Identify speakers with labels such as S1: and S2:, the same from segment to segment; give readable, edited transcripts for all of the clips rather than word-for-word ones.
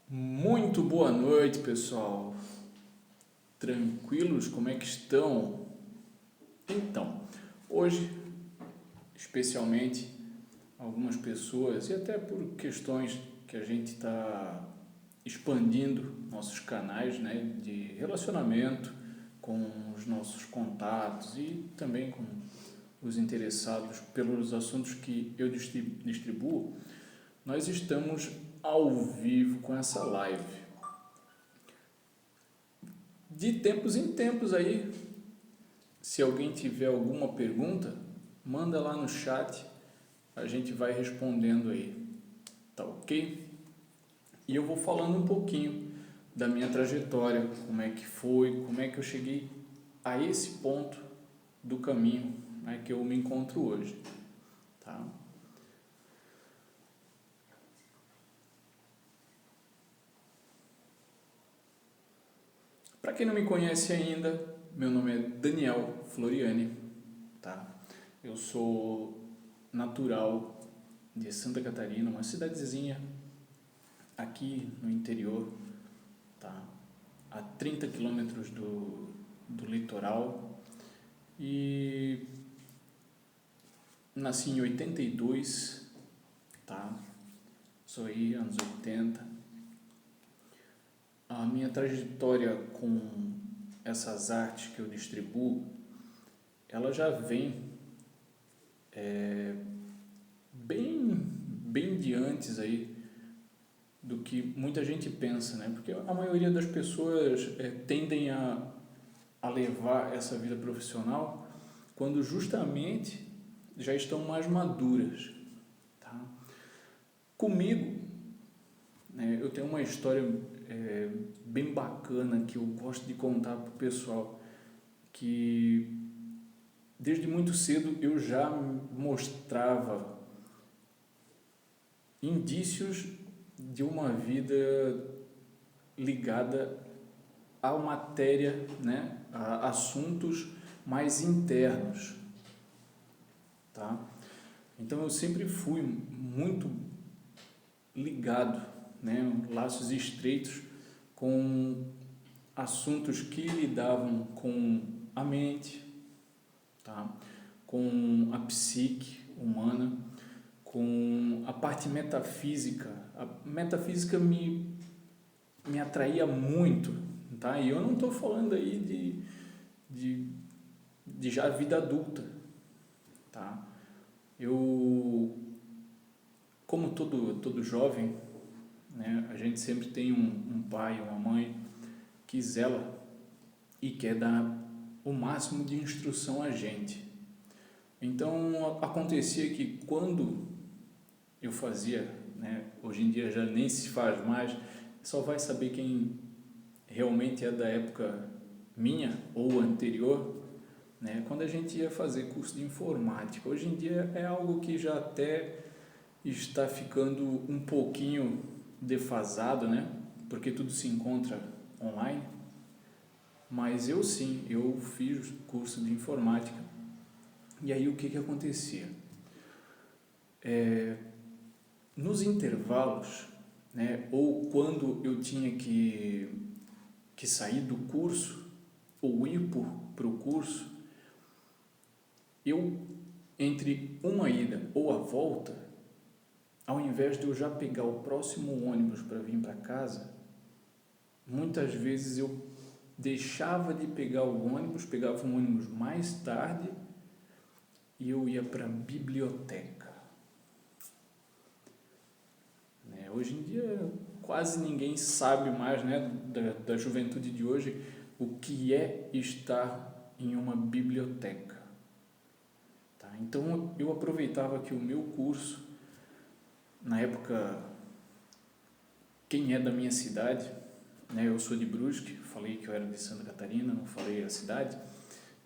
S1: Muito boa noite, pessoal. Tranquilos? Como é que estão? Então, hoje, especialmente, algumas pessoas, e até por questões que a gente está expandindo nossos canais, né, de relacionamento com os nossos contatos e também com os interessados pelos assuntos que eu distribuo, nós estamos ao vivo com essa live. De tempos em tempos aí, se alguém tiver alguma pergunta, manda lá no chat, a gente vai respondendo aí, tá ok? E eu vou falando um pouquinho da minha trajetória, como é que foi, como é que eu cheguei a esse ponto do caminho, né, que eu me encontro hoje, tá? Para quem não me conhece ainda, meu nome é Daniel Floriani, tá? Eu sou natural de Santa Catarina, uma cidadezinha aqui no interior, tá? A 30 quilômetros do litoral, e nasci em 82, tá? Sou aí anos 80. A minha trajetória com essas artes que eu distribuo, ela já vem bem de antes aí do que muita gente pensa, né? Porque a maioria das pessoas tendem a levar essa vida profissional quando justamente já estão mais maduras, tá? Comigo, né, eu tenho uma história bem bacana que eu gosto de contar para o pessoal, que desde muito cedo eu já mostrava indícios de uma vida ligada à matéria, né, a assuntos mais internos, tá? Então eu sempre fui muito ligado, né, laços estreitos com assuntos que lidavam com a mente, tá? Com a psique humana, com a parte metafísica. A metafísica me atraía muito, tá? E eu não estou falando aí de, de já vida adulta, tá? Eu, como todo jovem, né, a gente sempre tem um pai, uma mãe que zela e quer dar o máximo de instrução a gente. Então acontecia que quando eu fazia, né, hoje em dia já nem se faz mais, só vai saber quem realmente é da época minha ou anterior, né, quando a gente ia fazer curso de informática. Hoje em dia é algo que já até está ficando um pouquinho defasado, né, porque tudo se encontra online. Mas eu sim, eu fiz curso de informática. E aí o que acontecia? Nos intervalos, né, ou quando eu tinha que sair do curso, ou ir para o curso, eu, entre uma ida ou a volta, ao invés de eu já pegar o próximo ônibus para vir para casa, muitas vezes eu deixava de pegar o ônibus, pegava um ônibus mais tarde e eu ia para a biblioteca. Né? Hoje em dia quase ninguém sabe mais, né, da juventude de hoje, o que é estar em uma biblioteca. Tá? Então eu aproveitava que o meu curso, na época, quem é da minha cidade, né, eu sou de Brusque, falei que eu era de Santa Catarina, não falei a cidade,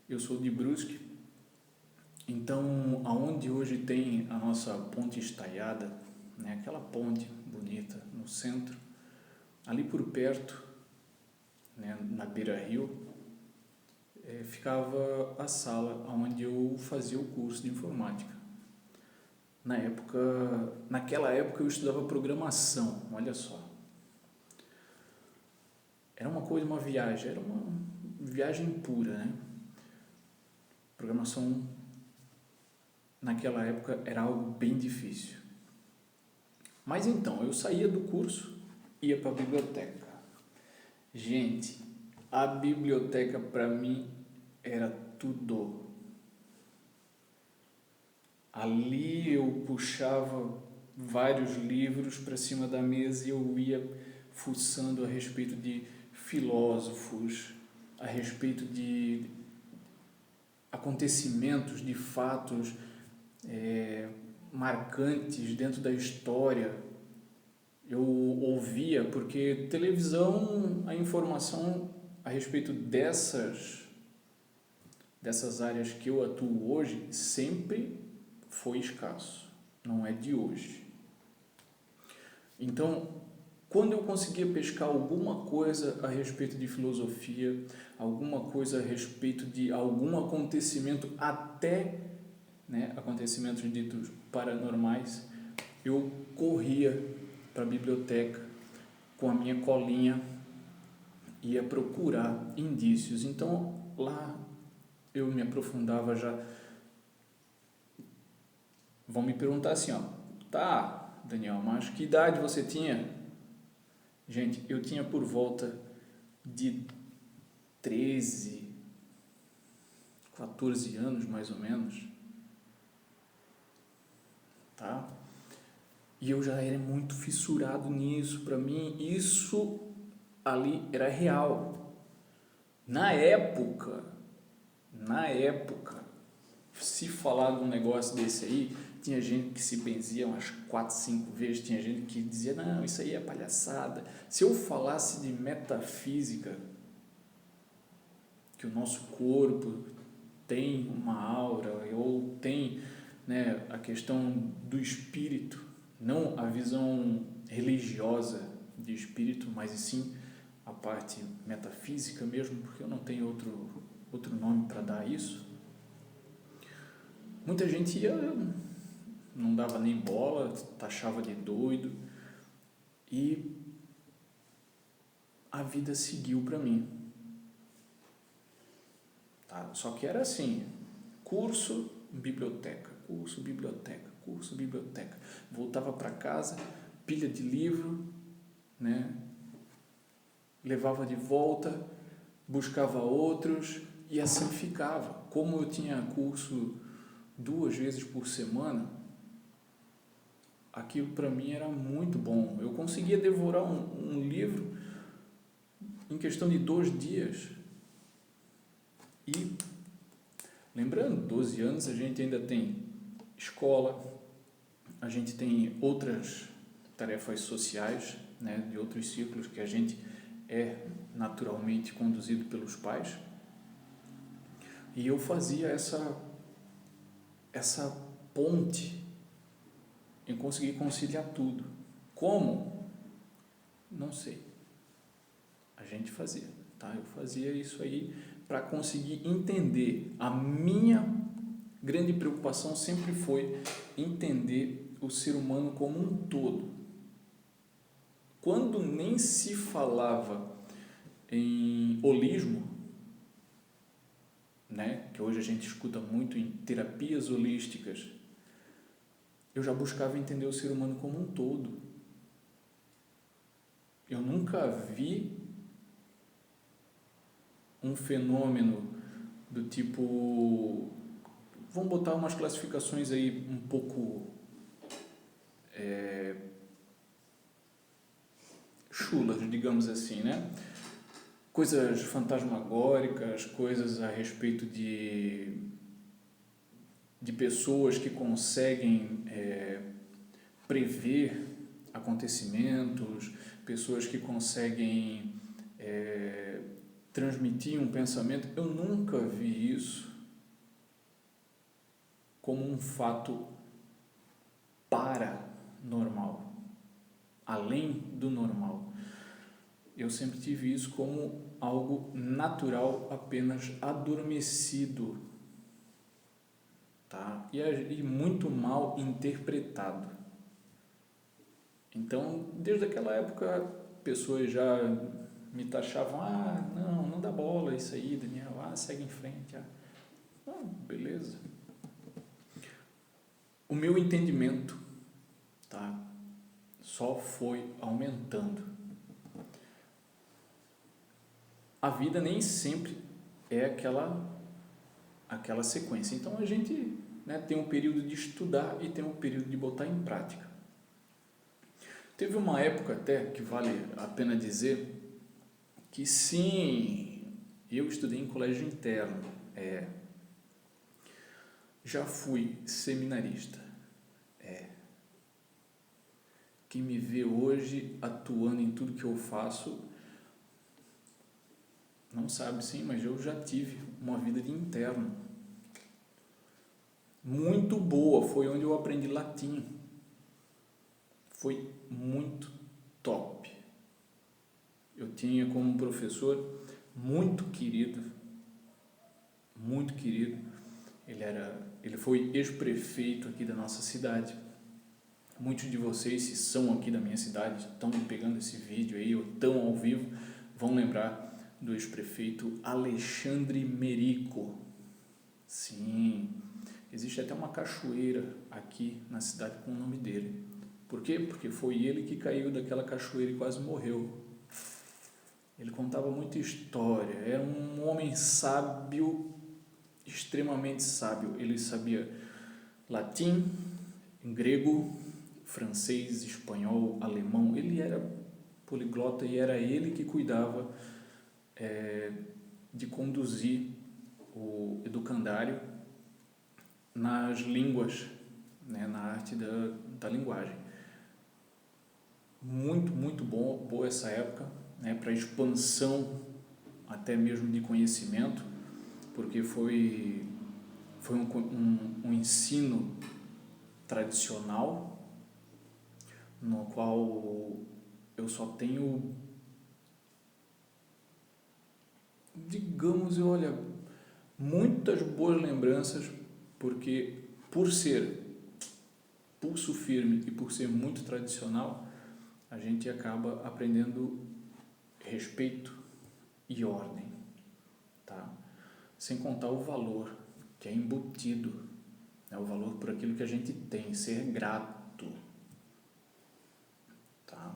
S1: eu sou de Brusque. Então, aonde hoje tem a nossa ponte estaiada, né, aquela ponte bonita no centro, ali por perto, né, na beira-rio, ficava a sala onde eu fazia o curso de informática. Naquela época eu estudava programação, olha só. era uma coisa, uma viagem, era uma viagem pura, né? Programação naquela época era algo bem difícil. Mas então, eu saía do curso, ia para a biblioteca. Gente, a biblioteca para mim era tudo. Ali eu puxava vários livros para cima da mesa e eu ia fuçando a respeito de filósofos, a respeito de acontecimentos, de fatos marcantes dentro da história. Eu ouvia, porque televisão, a informação a respeito dessas áreas que eu atuo hoje sempre foi escasso, não é de hoje. Então, quando eu conseguia pescar alguma coisa a respeito de filosofia, alguma coisa a respeito de algum acontecimento, até acontecimentos ditos paranormais, eu corria para a biblioteca com a minha colinha, ia procurar indícios. Então, lá eu me aprofundava já. Vão me perguntar assim, tá, Daniel, mas que idade você tinha? Gente, eu tinha por volta de 13, 14 anos, mais ou menos, tá? E eu já era muito fissurado nisso. Para mim, isso ali era real. Na época, se falar de um negócio desse aí, tinha gente que se benzia umas 4, 5 vezes, tinha gente que dizia, não, isso aí é palhaçada. Se eu falasse de metafísica, que o nosso corpo tem uma aura, ou tem a questão do espírito, não a visão religiosa de espírito, mas e sim a parte metafísica mesmo, porque eu não tenho outro nome para dar isso. Muita gente não dava nem bola, taxava de doido, e a vida seguiu para mim. Tá? Só que era assim, curso, biblioteca, curso, biblioteca, curso, biblioteca. Voltava para casa, pilha de livro, levava de volta, buscava outros e assim ficava. Como eu tinha curso 2 vezes por semana, aquilo para mim era muito bom. Eu conseguia devorar um livro em questão de 2 dias. E, lembrando, 12 anos a gente ainda tem escola, a gente tem outras tarefas sociais, de outros ciclos que a gente é naturalmente conduzido pelos pais. E eu fazia essa ponte em conseguir conciliar tudo. Como? Não sei. A gente fazia, tá? Eu fazia isso aí para conseguir entender. A minha grande preocupação sempre foi entender o ser humano como um todo. Quando nem se falava em holismo, que hoje a gente escuta muito em terapias holísticas, eu já buscava entender o ser humano como um todo. Eu nunca vi um fenômeno do tipo... Vamos botar umas classificações aí um pouco chulas, digamos assim, coisas fantasmagóricas, coisas a respeito de pessoas que conseguem prever acontecimentos, pessoas que conseguem transmitir um pensamento. Eu nunca vi isso como um fato paranormal, além do normal. Eu sempre tive isso como algo natural, apenas adormecido, tá? E muito mal interpretado. Então, desde aquela época, pessoas já me taxavam, não dá bola isso aí, Daniel, segue em frente. Beleza. O meu entendimento, tá, só foi aumentando. A vida nem sempre é aquela sequência. Então a gente, né, tem um período de estudar e tem um período de botar em prática. Teve uma época até que vale a pena dizer que sim, eu estudei em colégio interno, já fui seminarista. Quem me vê hoje atuando em tudo que eu faço não sabe sim, mas eu já tive uma vida de interno muito boa, foi onde eu aprendi latim. Foi muito top. Eu tinha como um professor muito querido. Ele foi ex-prefeito aqui da nossa cidade. Muitos de vocês, se são aqui da minha cidade, estão pegando esse vídeo aí, ou estão ao vivo, vão lembrar do ex-prefeito Alexandre Merico. Sim, existe até uma cachoeira aqui na cidade com o nome dele. Por quê? Porque foi ele que caiu daquela cachoeira e quase morreu. Ele contava muita história, era um homem sábio, extremamente sábio. Ele sabia latim, grego, francês, espanhol, alemão. Ele era poliglota e era ele que cuidava de conduzir o educandário nas línguas, né, na arte da linguagem. Muito, muito boa essa época, né, para expansão até mesmo de conhecimento, porque foi um ensino tradicional no qual eu só tenho, digamos, muitas boas lembranças, porque por ser pulso firme e por ser muito tradicional, a gente acaba aprendendo respeito e ordem, tá? Sem contar o valor que é embutido, né? O valor por aquilo que a gente tem, ser grato, tá?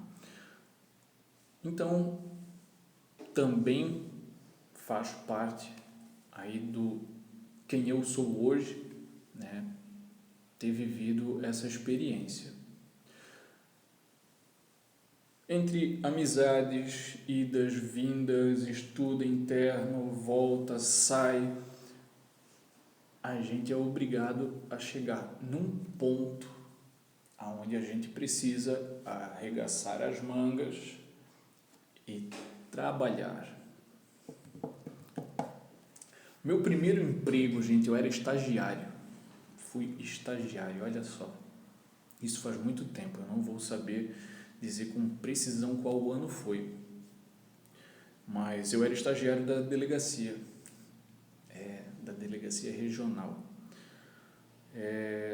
S1: Então, também faz parte aí do quem eu sou hoje, né? Ter vivido essa experiência. Entre amizades, idas, vindas, estudo interno, volta, sai, a gente é obrigado a chegar num ponto onde a gente precisa arregaçar as mangas e trabalhar. Meu primeiro emprego, gente, eu era estagiário. Fui estagiário, olha só. Isso faz muito tempo, eu não vou saber dizer com precisão qual ano foi. Mas eu era estagiário da delegacia regional.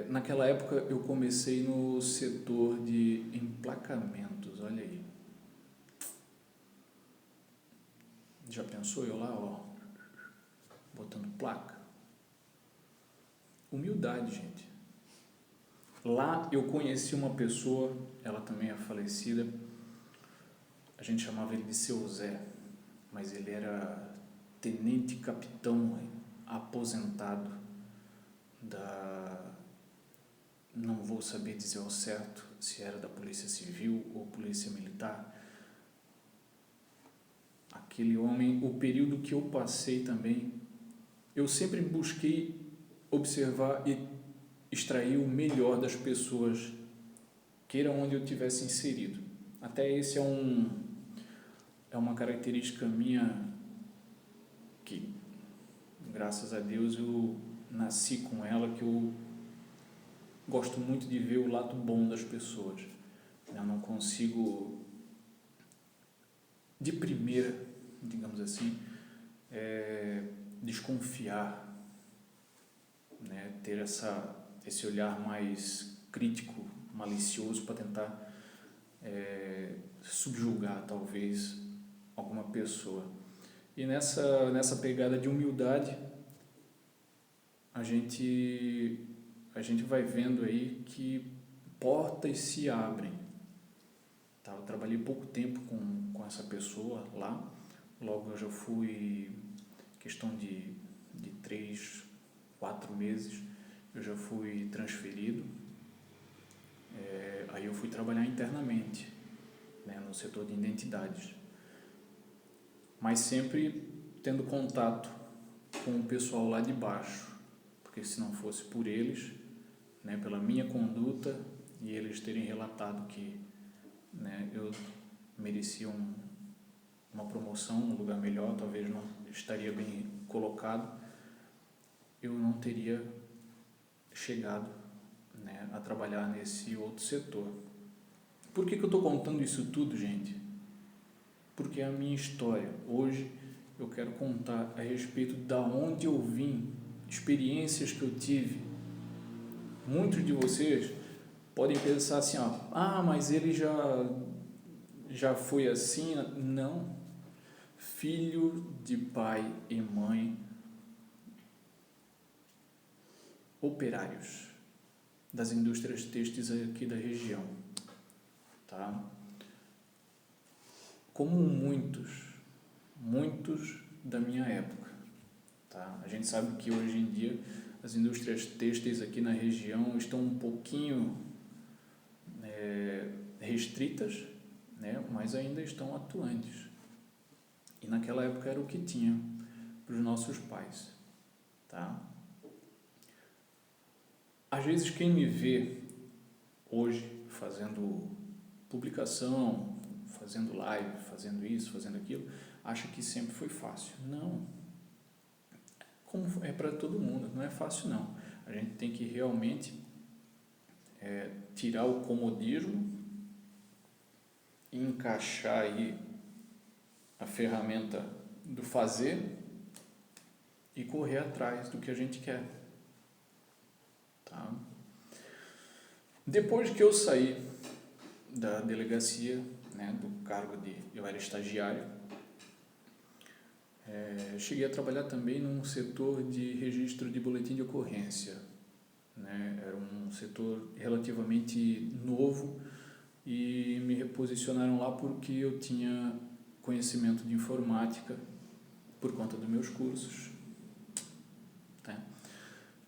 S1: Naquela época eu comecei no setor de emplacamentos, olha aí. Já pensou eu lá, botando placa? Humildade, gente. Lá eu conheci uma pessoa, ela também é falecida, a gente chamava ele de Seu Zé, mas ele era tenente capitão aposentado não vou saber dizer ao certo se era da Polícia Civil ou Polícia Militar. Aquele homem, o período que eu passei também, eu sempre busquei observar e extrair o melhor das pessoas, queira onde eu tivesse inserido. Até esse é uma característica minha que, graças a Deus, eu nasci com ela, que eu gosto muito de ver o lado bom das pessoas. Eu não consigo, de primeira, digamos assim, desconfiar, né? Ter esse olhar mais crítico, malicioso para tentar subjugar, talvez, alguma pessoa. E nessa pegada de humildade, a gente vai vendo aí que portas se abrem. Tá? Eu trabalhei pouco tempo com essa pessoa lá, logo eu já fui, questão de 3, 4 meses, eu já fui transferido. Aí eu fui trabalhar internamente, né, no setor de identidades, mas sempre tendo contato com o pessoal lá de baixo, porque se não fosse por eles, né, pela minha conduta e eles terem relatado que, né, eu merecia uma promoção, um lugar melhor, talvez não estaria bem colocado, eu não teria chegado, né, a trabalhar nesse outro setor. Por que eu estou contando isso tudo, gente? Porque é a minha história. Hoje eu quero contar a respeito da onde eu vim, experiências que eu tive. Muitos de vocês podem pensar assim, ó, mas ele já foi assim. Não. Filho de pai e mãe operários das indústrias têxteis aqui da região, tá? Como muitos da minha época, tá? A gente sabe que hoje em dia as indústrias têxteis aqui na região estão um pouquinho restritas, né? Mas ainda estão atuantes. E naquela época era o que tinha para os nossos pais, tá? Às vezes quem me vê hoje fazendo publicação, fazendo live, fazendo isso, fazendo aquilo, acha que sempre foi fácil. Não. Como é para todo mundo, não é fácil não. A gente tem que realmente tirar o comodismo e encaixar aí a ferramenta do fazer e correr atrás do que a gente quer. Tá? Depois que eu saí da delegacia, né, do cargo de eu era estagiário, cheguei a trabalhar também num setor de registro de boletim de ocorrência, né? Era um setor relativamente novo e me reposicionaram lá porque eu tinha conhecimento de informática por conta dos meus cursos, né,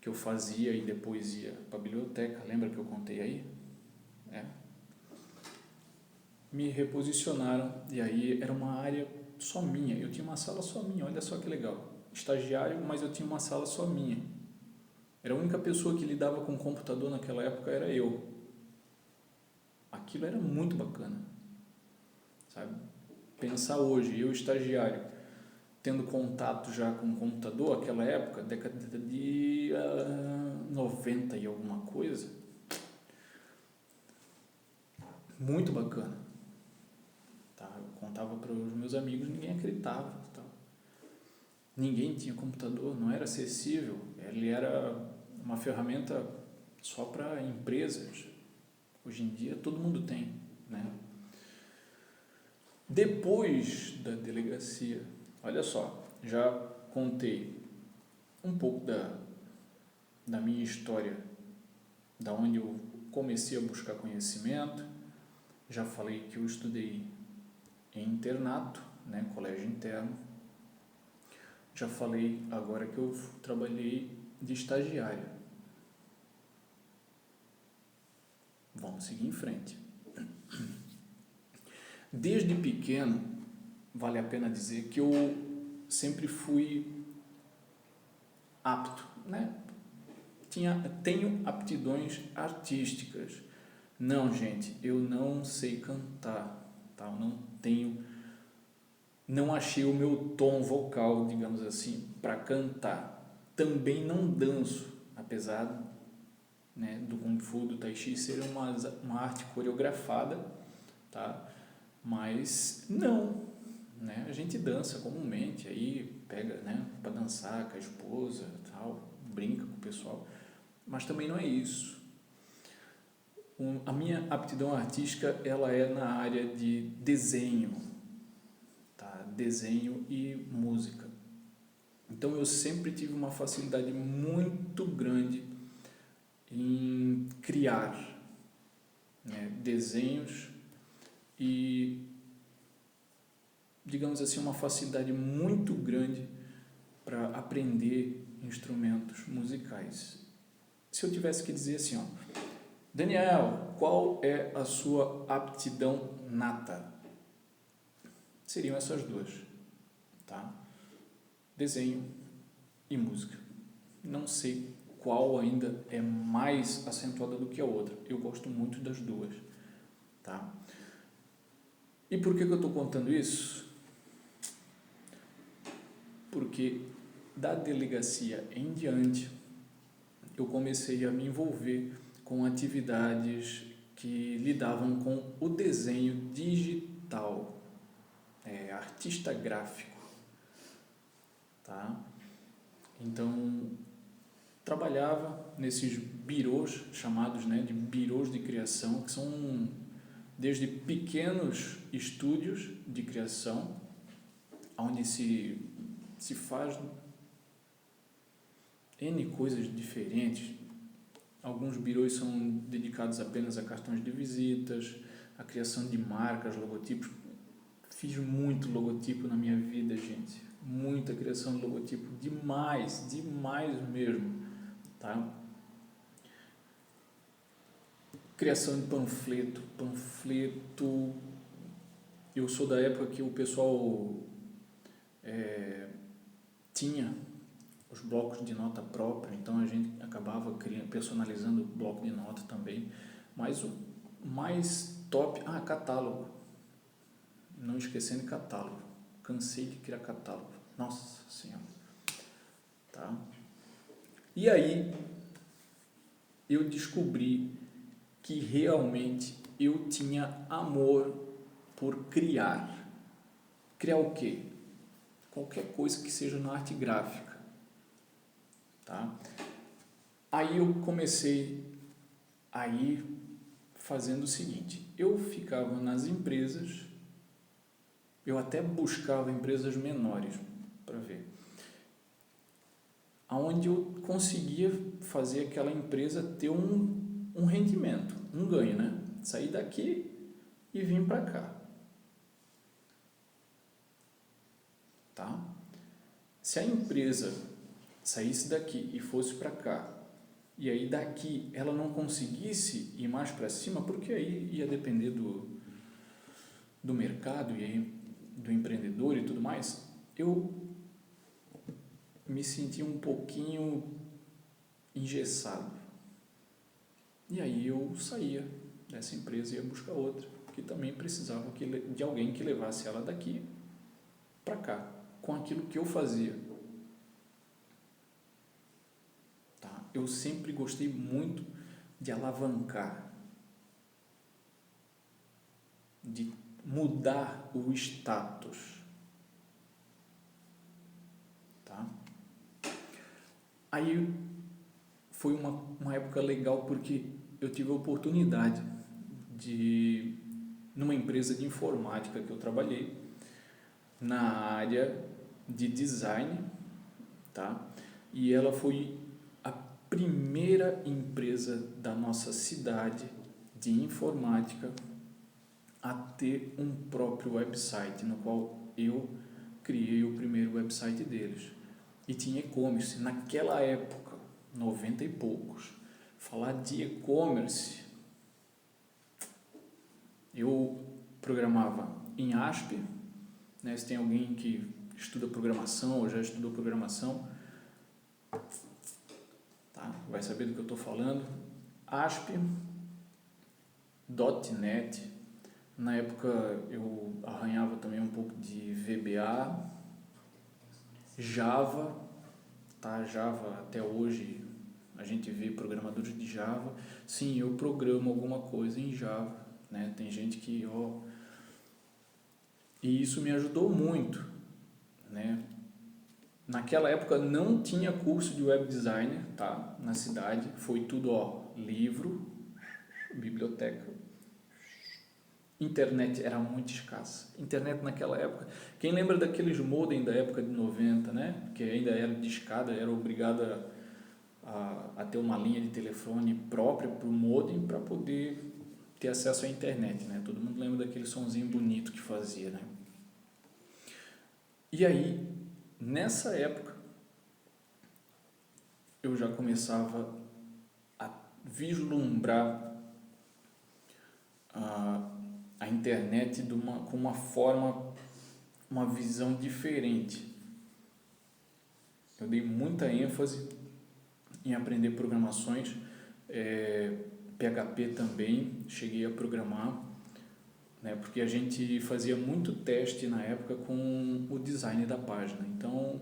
S1: que eu fazia e depois ia para a biblioteca. Lembra que eu contei aí? Me reposicionaram e aí era uma área só minha, eu tinha uma sala só minha, olha só que legal, estagiário, mas eu tinha uma sala só minha, era a única pessoa que lidava com computador naquela época, era eu. Aquilo era muito bacana, sabe? Pensar hoje, eu estagiário, tendo contato já com o computador, aquela época, década de 90 e alguma coisa, muito bacana. Eu contava para os meus amigos, ninguém acreditava. Tá? Ninguém tinha computador, não era acessível. Ele era uma ferramenta só para empresas. Hoje em dia todo mundo tem, né? Depois da delegacia, olha só, já contei um pouco da minha história, da onde eu comecei a buscar conhecimento. Já falei que eu estudei em internato, né, colégio interno. Já falei agora que eu trabalhei de estagiário. Vamos seguir em frente. Desde pequeno, vale a pena dizer que eu sempre fui apto, né? Tenho aptidões artísticas. Não, gente, eu não sei cantar, tá? Eu não achei o meu tom vocal, digamos assim, para cantar. Também não danço, apesar, né, do Kung Fu, do Tai Chi ser uma arte coreografada, tá? Mas não, né? A gente dança comumente, aí pega, né, para dançar com a esposa, tal, brinca com o pessoal, mas também não é isso. A minha aptidão artística, ela é na área de desenho, tá? desenho e música. Então eu sempre tive uma facilidade muito grande em criar, né, desenhos e, digamos assim, uma facilidade muito grande para aprender instrumentos musicais. Se eu tivesse que dizer assim, ó, Daniel, qual é a sua aptidão nata? Seriam essas duas, tá? Desenho e música. Não sei qual ainda é mais acentuada do que a outra. Eu gosto muito das duas, tá? E por que eu estou contando isso? Porque da delegacia em diante eu comecei a me envolver com atividades que lidavam com o desenho digital, artista gráfico, tá? Então trabalhava nesses birôs chamados, né, de birôs de criação, que são desde pequenos estúdios de criação, onde se faz N coisas diferentes. Alguns birôs são dedicados apenas a cartões de visitas, a criação de marcas, logotipos. Fiz muito logotipo na minha vida, gente. Muita criação de logotipo. Demais mesmo. Tá? Criação de panfleto. Eu sou da época que o pessoal tinha os blocos de nota própria, então a gente acabava personalizando o bloco de nota também. Mas o mais top... catálogo. Não esquecendo catálogo. Cansei de criar catálogo. Nossa Senhora. Tá? E aí eu descobri que realmente eu tinha amor por criar. Criar o quê? Qualquer coisa que seja na arte gráfica. Tá? Aí eu comecei a ir fazendo o seguinte, eu ficava nas empresas, eu até buscava empresas menores para ver, aonde eu conseguia fazer aquela empresa ter um rendimento, um ganho, né? Sair daqui e vir para cá. Tá? Se a empresa saísse daqui e fosse para cá, e aí daqui ela não conseguisse ir mais para cima, porque aí ia depender do mercado e aí do empreendedor e tudo mais, eu me senti um pouquinho engessado. E aí eu saía dessa empresa e ia buscar outra, que também precisava de alguém que levasse ela daqui para cá, com aquilo que eu fazia. Tá? Eu sempre gostei muito de alavancar, de mudar o status. Tá? Aí foi uma época legal porque eu tive a oportunidade de, numa empresa de informática que eu trabalhei, na área de design, tá? E ela foi a primeira empresa da nossa cidade de informática a ter um próprio website, no qual eu criei o primeiro website deles. E tinha e-commerce. Naquela época, 90 e poucos, falar de e-commerce, eu programava em ASP, né? Se tem alguém que estuda programação ou já estudou programação, tá? Vai saber do que eu estou falando. ASP, .NET, na época eu arranhava também um pouco de VBA, Java, tá? Java até hoje a gente vê programadores de Java. Sim, eu programo alguma coisa em Java, né? Tem gente que, e isso me ajudou muito, né? Naquela época não tinha curso de web designer, tá? Na cidade, foi tudo, livro, biblioteca, internet era muito escassa. Internet naquela época, quem lembra daqueles modem da época de 90, né? Que ainda era discada, era obrigada a ter uma linha de telefone própria para o modem para poder ter acesso à internet, né? Todo mundo lembra daquele sonzinho bonito que fazia, né? E aí, nessa época, eu já começava a vislumbrar a internet com uma forma, uma visão diferente. Eu dei muita ênfase em aprender programações, PHP também, cheguei a programar, né, porque a gente fazia muito teste na época com o design da página. Então,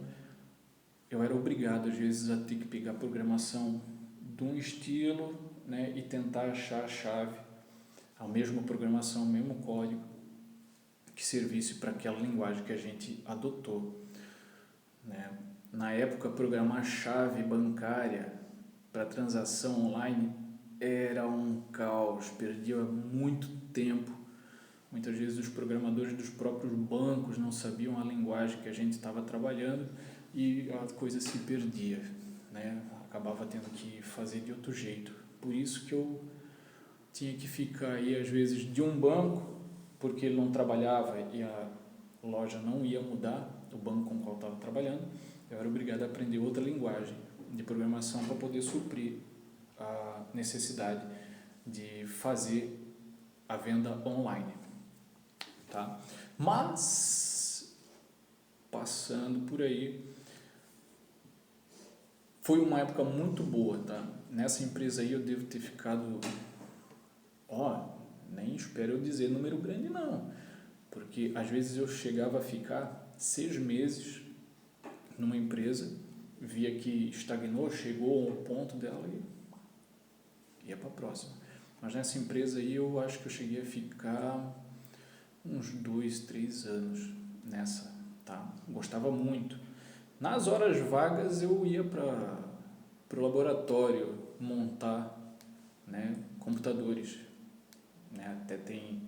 S1: eu era obrigado, às vezes, a ter que pegar a programação de um estilo, né, e tentar achar a chave, a mesma programação, o mesmo código que servisse para aquela linguagem que a gente adotou, né? Na época, programar chave bancária para transação online era um caos, perdia muito tempo. Muitas vezes os programadores dos próprios bancos não sabiam a linguagem que a gente estava trabalhando e a coisa se perdia, né? Acabava tendo que fazer de outro jeito. Por isso que eu tinha que ficar aí, às vezes, de um banco, porque ele não trabalhava e a loja não ia mudar, o banco com o qual eu estava trabalhando, eu era obrigado a aprender outra linguagem de programação para poder suprir a necessidade de fazer a venda online, tá? Mas, passando por aí, foi uma época muito boa, tá? Nessa empresa aí eu devo ter ficado, nem espero eu dizer número grande não, porque às vezes eu chegava a ficar 6 meses numa empresa, via que estagnou, chegou a um ponto dela e ia para a próxima. Mas nessa empresa aí eu acho que eu cheguei a ficar uns 2, 3 anos nessa, tá? Gostava muito. Nas horas vagas eu ia para o laboratório montar, né, computadores, né? Até tem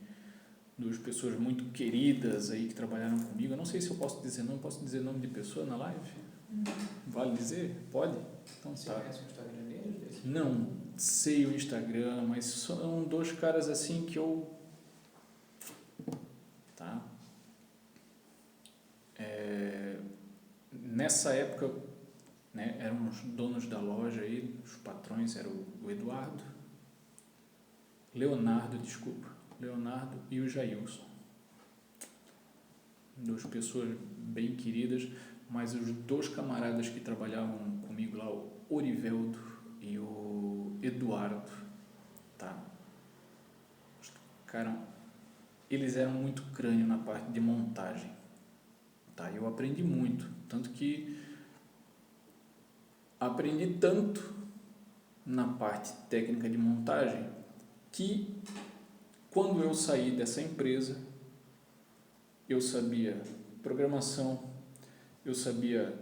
S1: 2 pessoas muito queridas aí que trabalharam comigo. Eu não sei se eu posso dizer nome, posso dizer nome de pessoa na live? Vale dizer? Pode? Então
S2: Você
S1: tá.
S2: conhece o Instagram deles?
S1: Não sei o Instagram, mas são 2 caras assim que eu... Tá? Nessa época, né, eram os donos da loja aí, os patrões eram o Leonardo e o Jailson. 2 pessoas bem queridas, mas os 2 camaradas que trabalhavam comigo lá, o Oriveldo e o Eduardo, tá? Cara, eles eram muito crânio na parte de montagem, tá? Eu aprendi muito, tanto que aprendi tanto na parte técnica de montagem que quando eu saí dessa empresa eu sabia programação, eu sabia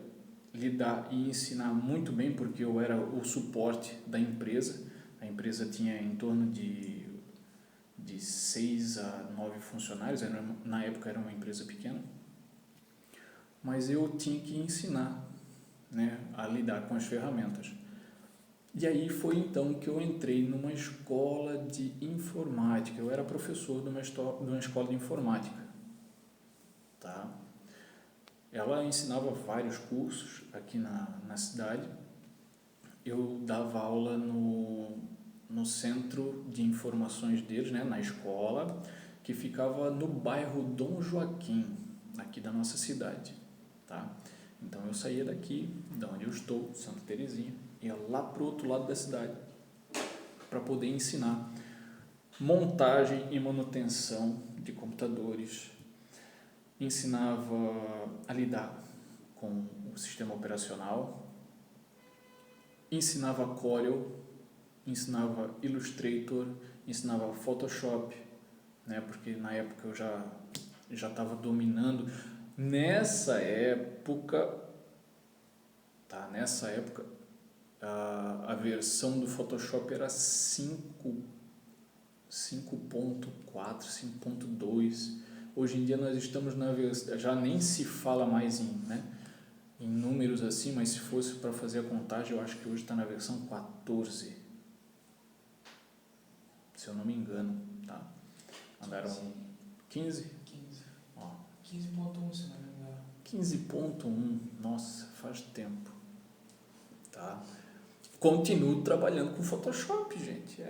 S1: lidar e ensinar muito bem porque eu era o suporte da empresa. A empresa tinha em torno de 6 a 9 funcionários, na época era uma empresa pequena, mas eu tinha que ensinar, né, a lidar com as ferramentas. E aí foi então que eu entrei numa escola de informática. Eu era professor de uma escola de informática, tá? Ela ensinava vários cursos aqui na cidade. Eu dava aula no centro de informações deles, né, na escola, que ficava no bairro Dom Joaquim, aqui da nossa cidade, tá? Então eu saía daqui, de onde eu estou, Santa Terezinha, ia lá para o outro lado da cidade para poder ensinar montagem e manutenção de computadores, ensinava a lidar com o sistema operacional, ensinava Corel, ensinava Illustrator, ensinava Photoshop, né, porque na época eu já estava dominando. Nessa época, a versão do Photoshop era 5, 5.4, 5.2. Hoje em dia nós estamos na versão, já nem se fala mais em, né, em números assim, mas se fosse para fazer a contagem, eu acho que hoje está na versão 14, se eu não me engano, tá? Andaram 15?
S2: 15.
S1: Ó,
S2: 15.1, se não me engano.
S1: 15.1, nossa, faz tempo, tá? Continuo trabalhando com Photoshop, gente,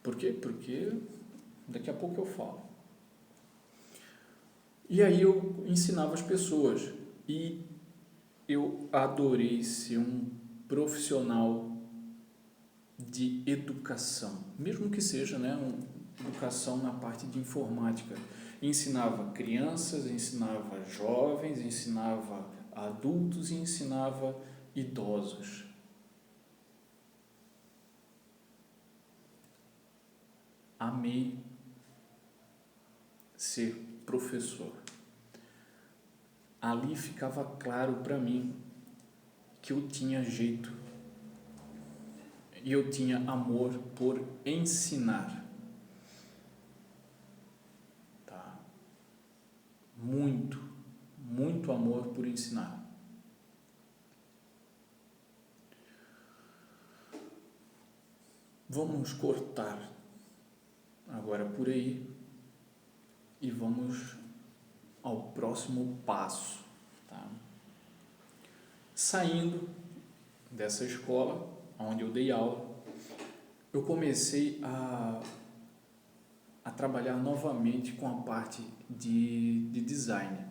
S1: Por quê? Porque daqui a pouco eu falo. E aí eu ensinava as pessoas e eu adorei ser um profissional de educação, mesmo que seja, né, educação na parte de informática. Ensinava crianças, ensinava jovens, ensinava adultos e ensinava idosos. Amei ser professor. Ali ficava claro para mim que eu tinha jeito e eu tinha amor por ensinar, tá? Muito, muito amor por ensinar. Vamos cortar agora por aí e vamos ao próximo passo, tá? Saindo dessa escola onde eu dei aula, eu comecei a trabalhar novamente com a parte de design,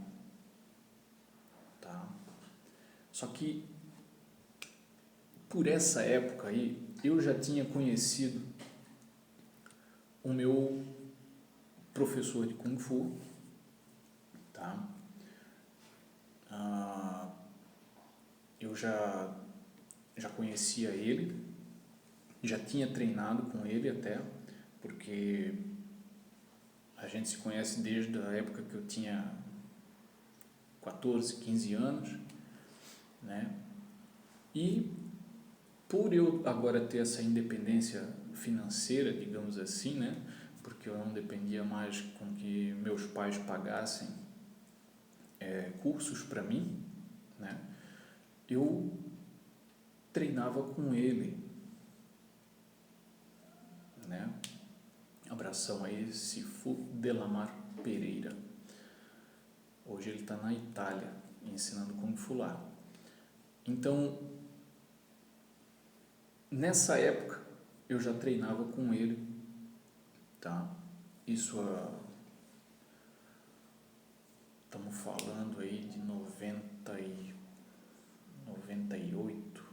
S1: tá? Só que por essa época aí eu já tinha conhecido o meu professor de Kung Fu, tá? Eu já conhecia ele, já tinha treinado com ele até, porque a gente se conhece desde a época que eu tinha 14, 15 anos, né? E por eu agora ter essa independência financeira, digamos assim, né? Porque eu não dependia mais com que meus pais pagassem cursos para mim, né? Eu treinava com ele, né? Abração aí, Sifu Delamar Pereira. Hoje ele está na Itália, ensinando Kung Fu lá. Então, nessa época, eu já treinava com ele, tá? Isso estamos falando aí de 98,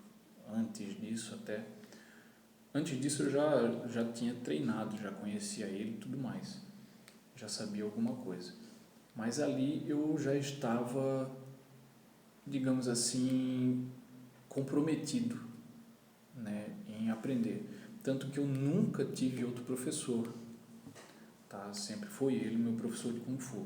S1: antes disso até. Antes disso eu já tinha treinado, já conhecia ele e tudo mais. Já sabia alguma coisa. Mas ali eu já estava, digamos assim, comprometido, né, em aprender. Tanto que eu nunca tive outro professor, tá? Sempre foi ele meu professor de Kung Fu.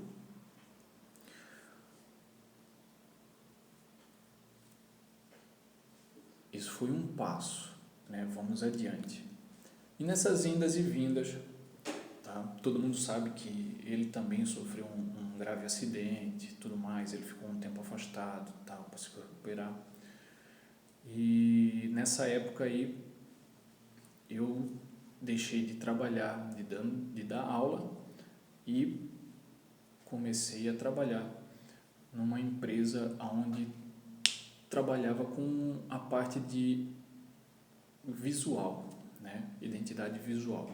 S1: Isso foi um passo, né? Vamos adiante. E nessas indas e vindas, tá? Todo mundo sabe que ele também sofreu um grave acidente, tudo mais. Ele ficou um tempo afastado, tal, para se recuperar. E nessa época aí eu deixei de trabalhar, de dar aula e comecei a trabalhar numa empresa onde trabalhava com a parte de visual, né? Identidade visual.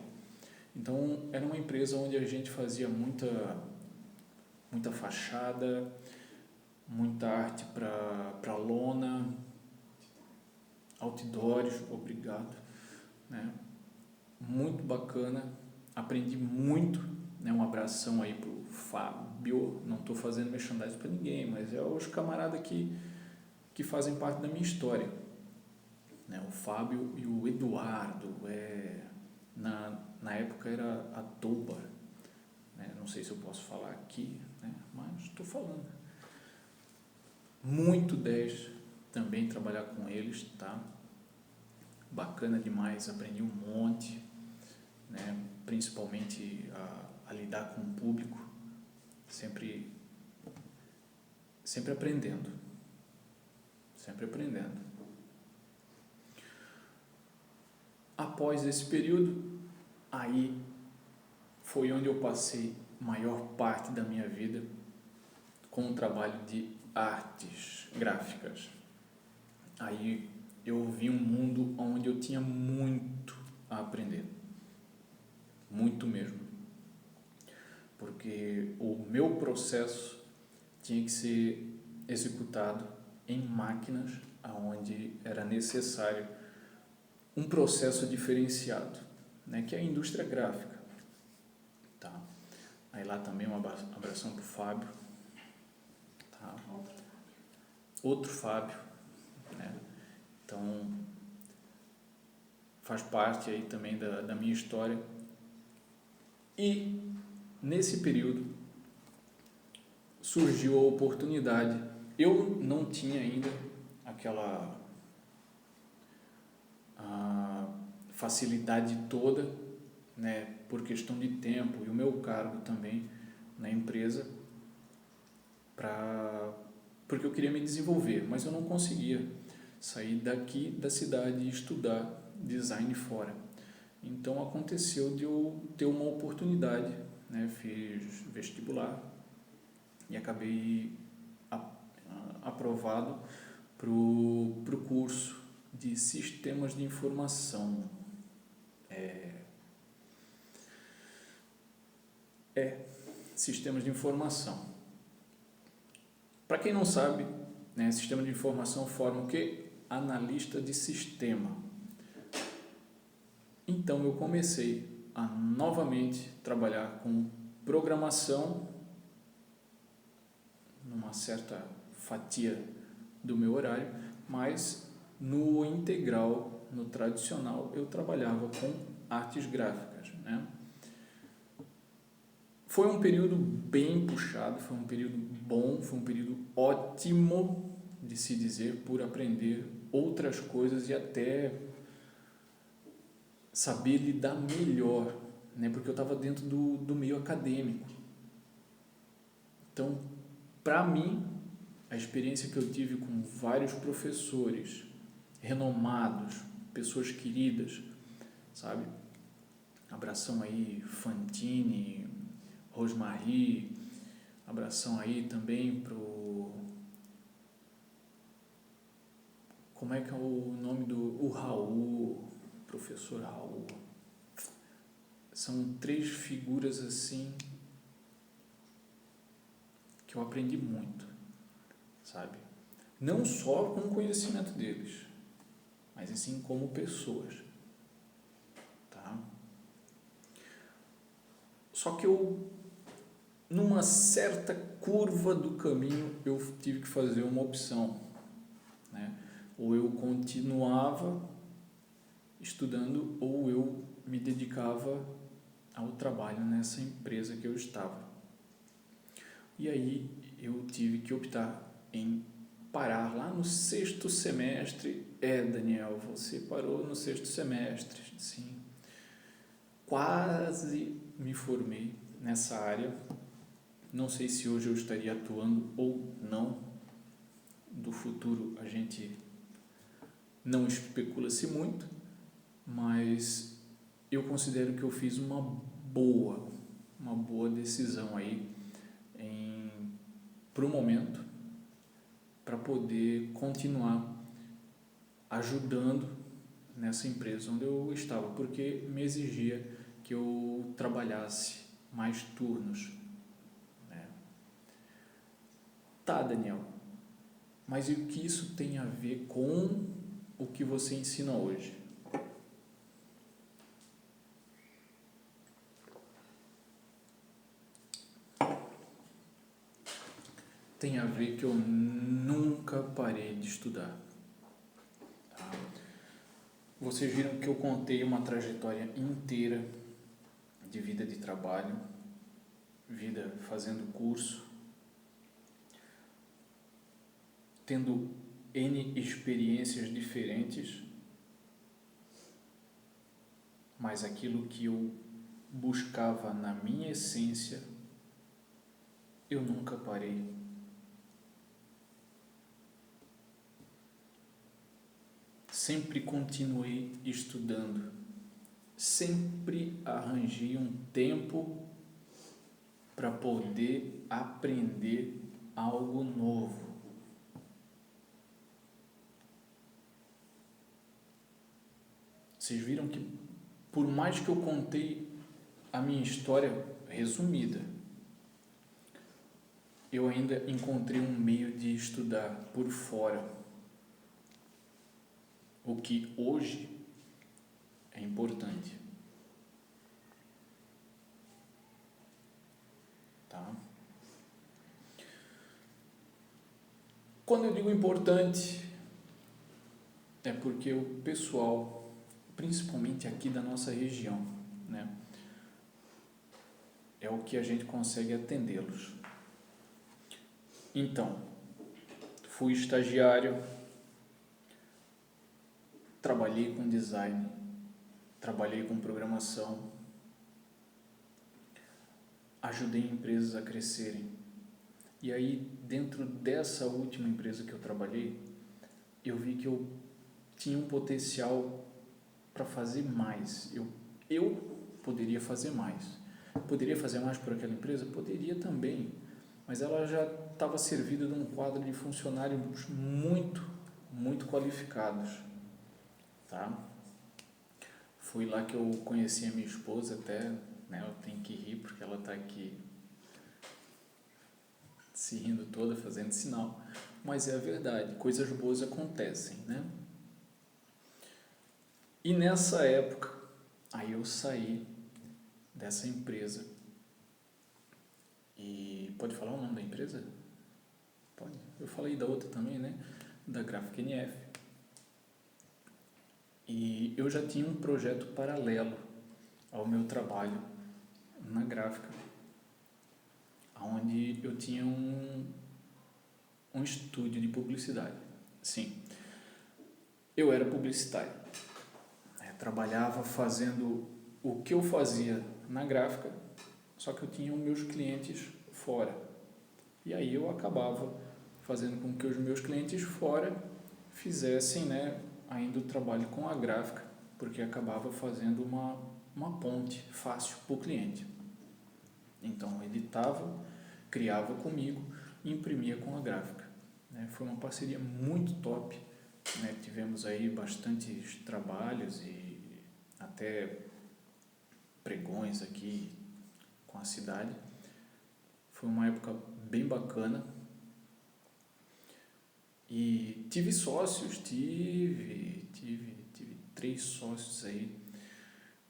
S1: Então era uma empresa onde a gente fazia muita fachada, muita arte para lona, outdoors, obrigado, né? Muito bacana, aprendi muito, né? Um abração aí pro Fábio, não estou fazendo merchandising para ninguém, mas é os camaradas que fazem parte da minha história, né? O Fábio e o Eduardo, na época era a Tobar, né? Não sei se eu posso falar aqui, né? Mas estou falando. Muito 10 também trabalhar com eles, tá? Bacana demais, aprendi um monte. né? Principalmente a lidar com o público, sempre aprendendo, sempre aprendendo. Após esse período, aí foi onde eu passei a maior parte da minha vida com o trabalho de artes gráficas. Aí eu vi um mundo onde eu tinha muito a aprender, muito mesmo, porque o meu processo tinha que ser executado em máquinas onde era necessário um processo diferenciado, né, que é a indústria gráfica. Tá? Aí lá também uma abração para o Fábio. Tá? Outro Fábio, né? Então faz parte aí também da minha história. E nesse período surgiu a oportunidade. Eu não tinha ainda aquela facilidade toda, né, por questão de tempo e o meu cargo também na empresa, porque eu queria me desenvolver, mas eu não conseguia sair daqui da cidade e estudar design fora. Então aconteceu de eu ter uma oportunidade, né, fiz vestibular e acabei aprovado para o curso de sistemas de informação. Sistemas de informação. Para quem não sabe, né, sistema de informação forma o quê? Analista de sistema. Então eu comecei a novamente trabalhar com programação numa certa fatia do meu horário, mas no integral, no tradicional, eu trabalhava com artes gráficas, né? Foi um período bem puxado, foi um período bom, foi um período ótimo de se dizer, por aprender outras coisas e até saber lidar melhor, né? Porque eu estava dentro do meio acadêmico. Então, para mim, a experiência que eu tive com vários professores renomados, pessoas queridas, sabe? Abração aí, Fantini, Rosmarie, abração aí também pro... Como é que é o nome o Raul, professor Raul. São 3 figuras assim que eu aprendi muito, sabe? Não só com o conhecimento deles, mas assim como pessoas, tá? Só que numa certa curva do caminho, eu tive que fazer uma opção, né? Ou eu continuava estudando, ou eu me dedicava ao trabalho nessa empresa que eu estava. E aí eu tive que optar em parar lá no 6º semestre. Daniel, você parou no 6º semestre, sim. Quase me formei nessa área. Não sei se hoje eu estaria atuando ou não. Do futuro a gente não especula-se muito, mas eu considero que eu fiz uma boa decisão aí para o momento, para poder continuar ajudando nessa empresa onde eu estava, porque me exigia que eu trabalhasse mais turnos, né? Tá, Daniel, mas e o que isso tem a ver com o que você ensina hoje? Tem a ver que eu nunca parei de estudar. Tá? Vocês viram que eu contei uma trajetória inteira de vida de trabalho, vida fazendo curso, tendo N experiências diferentes, mas aquilo que eu buscava na minha essência, eu nunca parei. Sempre continuei estudando, sempre arranjei um tempo para poder aprender algo novo. Vocês viram que, por mais que eu contei a minha história resumida, eu ainda encontrei um meio de estudar por fora, o que hoje é importante. Tá? Quando eu digo importante, é porque o pessoal, principalmente aqui da nossa região, né, é o que a gente consegue atendê-los. Então, fui estagiário, trabalhei com design, trabalhei com programação, ajudei empresas a crescerem. E aí, dentro dessa última empresa que eu trabalhei, eu vi que eu tinha um potencial para fazer mais. Eu poderia fazer mais. Poderia fazer mais por aquela empresa? Poderia também, mas ela já estava servida de um quadro de funcionários muito qualificados. Tá? Foi lá que eu conheci a minha esposa até, né, eu tenho que rir porque ela está aqui se rindo toda, fazendo sinal, mas é a verdade, coisas boas acontecem, né? E nessa época, aí eu saí dessa empresa e... Pode falar o nome da empresa? Pode. Eu falei da outra também, né? Da Gráfica NF. E eu já tinha um projeto paralelo ao meu trabalho na gráfica, onde eu tinha um estúdio de publicidade. Sim, eu era publicitário, né? Trabalhava fazendo o que eu fazia na gráfica, só que eu tinha os meus clientes fora. E aí eu acabava fazendo com que os meus clientes fora fizessem, né, ainda o trabalho com a gráfica, porque acabava fazendo uma ponte fácil para o cliente. Então, editava, criava comigo e imprimia com a gráfica. Né? Foi uma parceria muito top. Né? Tivemos aí bastantes trabalhos e até pregões aqui com a cidade. Foi uma época bem bacana. E tive sócios, tive 3 sócios aí,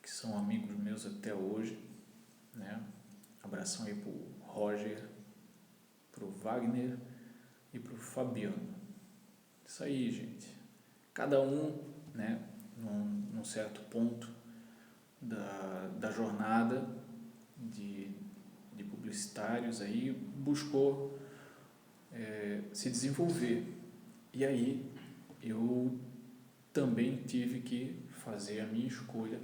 S1: que são amigos meus até hoje, né? Abração aí pro Roger, pro Wagner e pro Fabiano. Isso aí, gente. Cada um, né, num certo ponto da jornada de publicitários aí, buscou se desenvolver. E aí eu também tive que fazer a minha escolha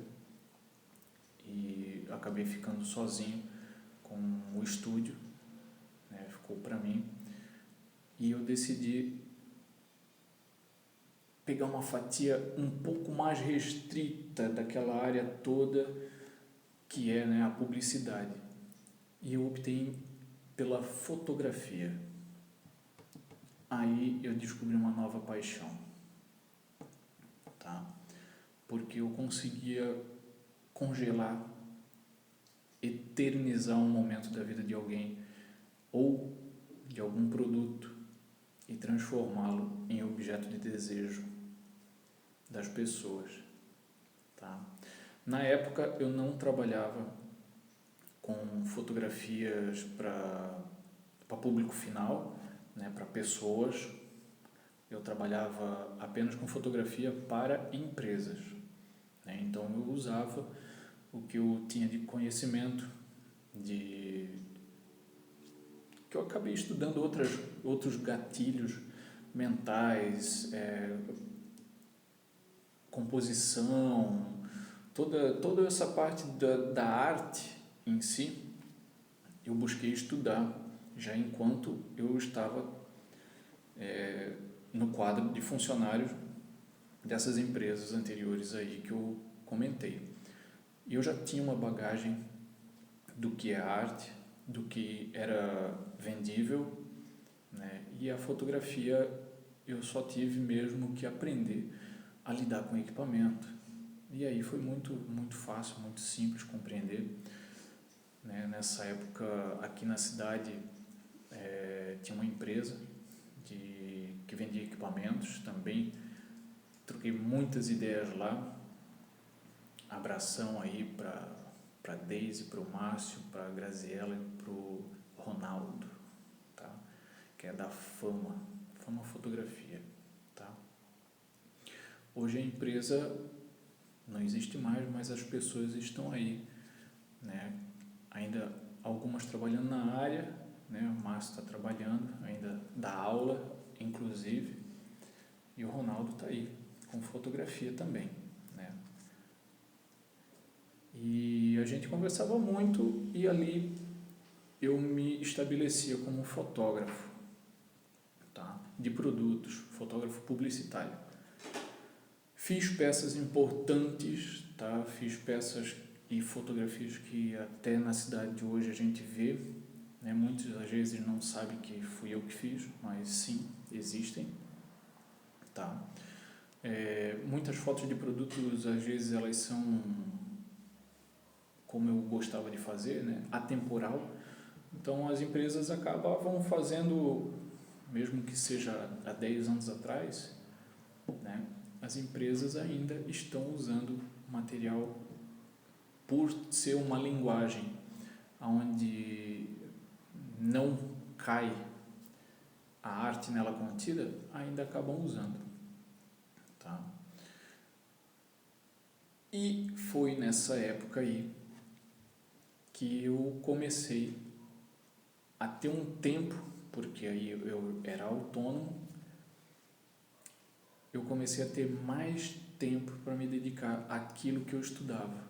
S1: e acabei ficando sozinho com o estúdio, né, ficou para mim, e eu decidi pegar uma fatia um pouco mais restrita daquela área toda que é, né, a publicidade, e eu optei pela fotografia. Aí eu descobri uma nova paixão, tá? Porque eu conseguia congelar, eternizar um momento da vida de alguém ou de algum produto e transformá-lo em objeto de desejo das pessoas, tá? Na época eu não trabalhava com fotografias para público final, né, para pessoas. Eu trabalhava apenas com fotografia para empresas, né? Então eu usava o que eu tinha de conhecimento, que eu acabei estudando outros gatilhos mentais, composição, Toda essa parte da arte em si, eu busquei estudar já enquanto eu estava no quadro de funcionários dessas empresas anteriores aí que eu comentei. E eu já tinha uma bagagem do que é arte, do que era vendível, né? E a fotografia eu só tive mesmo que aprender a lidar com equipamento. E aí foi muito fácil, muito simples compreender, né? Nessa época aqui na cidade tinha uma empresa que vendia equipamentos também. Troquei muitas ideias lá. Abração aí para Deise, para o Márcio, para a Graziella e para o Ronaldo, tá? Que é da Fama Fotografia, tá? Hoje a empresa não existe mais, mas as pessoas estão aí, né? Ainda algumas trabalhando na área, né? O Márcio está trabalhando, ainda dá aula, inclusive, e o Ronaldo está aí, com fotografia também, né? E a gente conversava muito e ali eu me estabelecia como fotógrafo, tá? De produtos, fotógrafo publicitário. Fiz peças importantes, tá? Fiz peças e fotografias que até na cidade de hoje a gente vê, né? Muitas às vezes não sabem que fui eu que fiz, mas sim, existem, tá? Muitas fotos de produtos às vezes elas são, como eu gostava de fazer, né? Atemporal. Então as empresas acabavam fazendo, mesmo que seja há 10 anos atrás, né? As empresas ainda estão usando material, por ser uma linguagem onde não cai a arte nela contida, ainda acabam usando, tá? E foi nessa época aí que eu comecei a ter um tempo, porque aí eu era autônomo, eu comecei a ter mais tempo para me dedicar àquilo que eu estudava.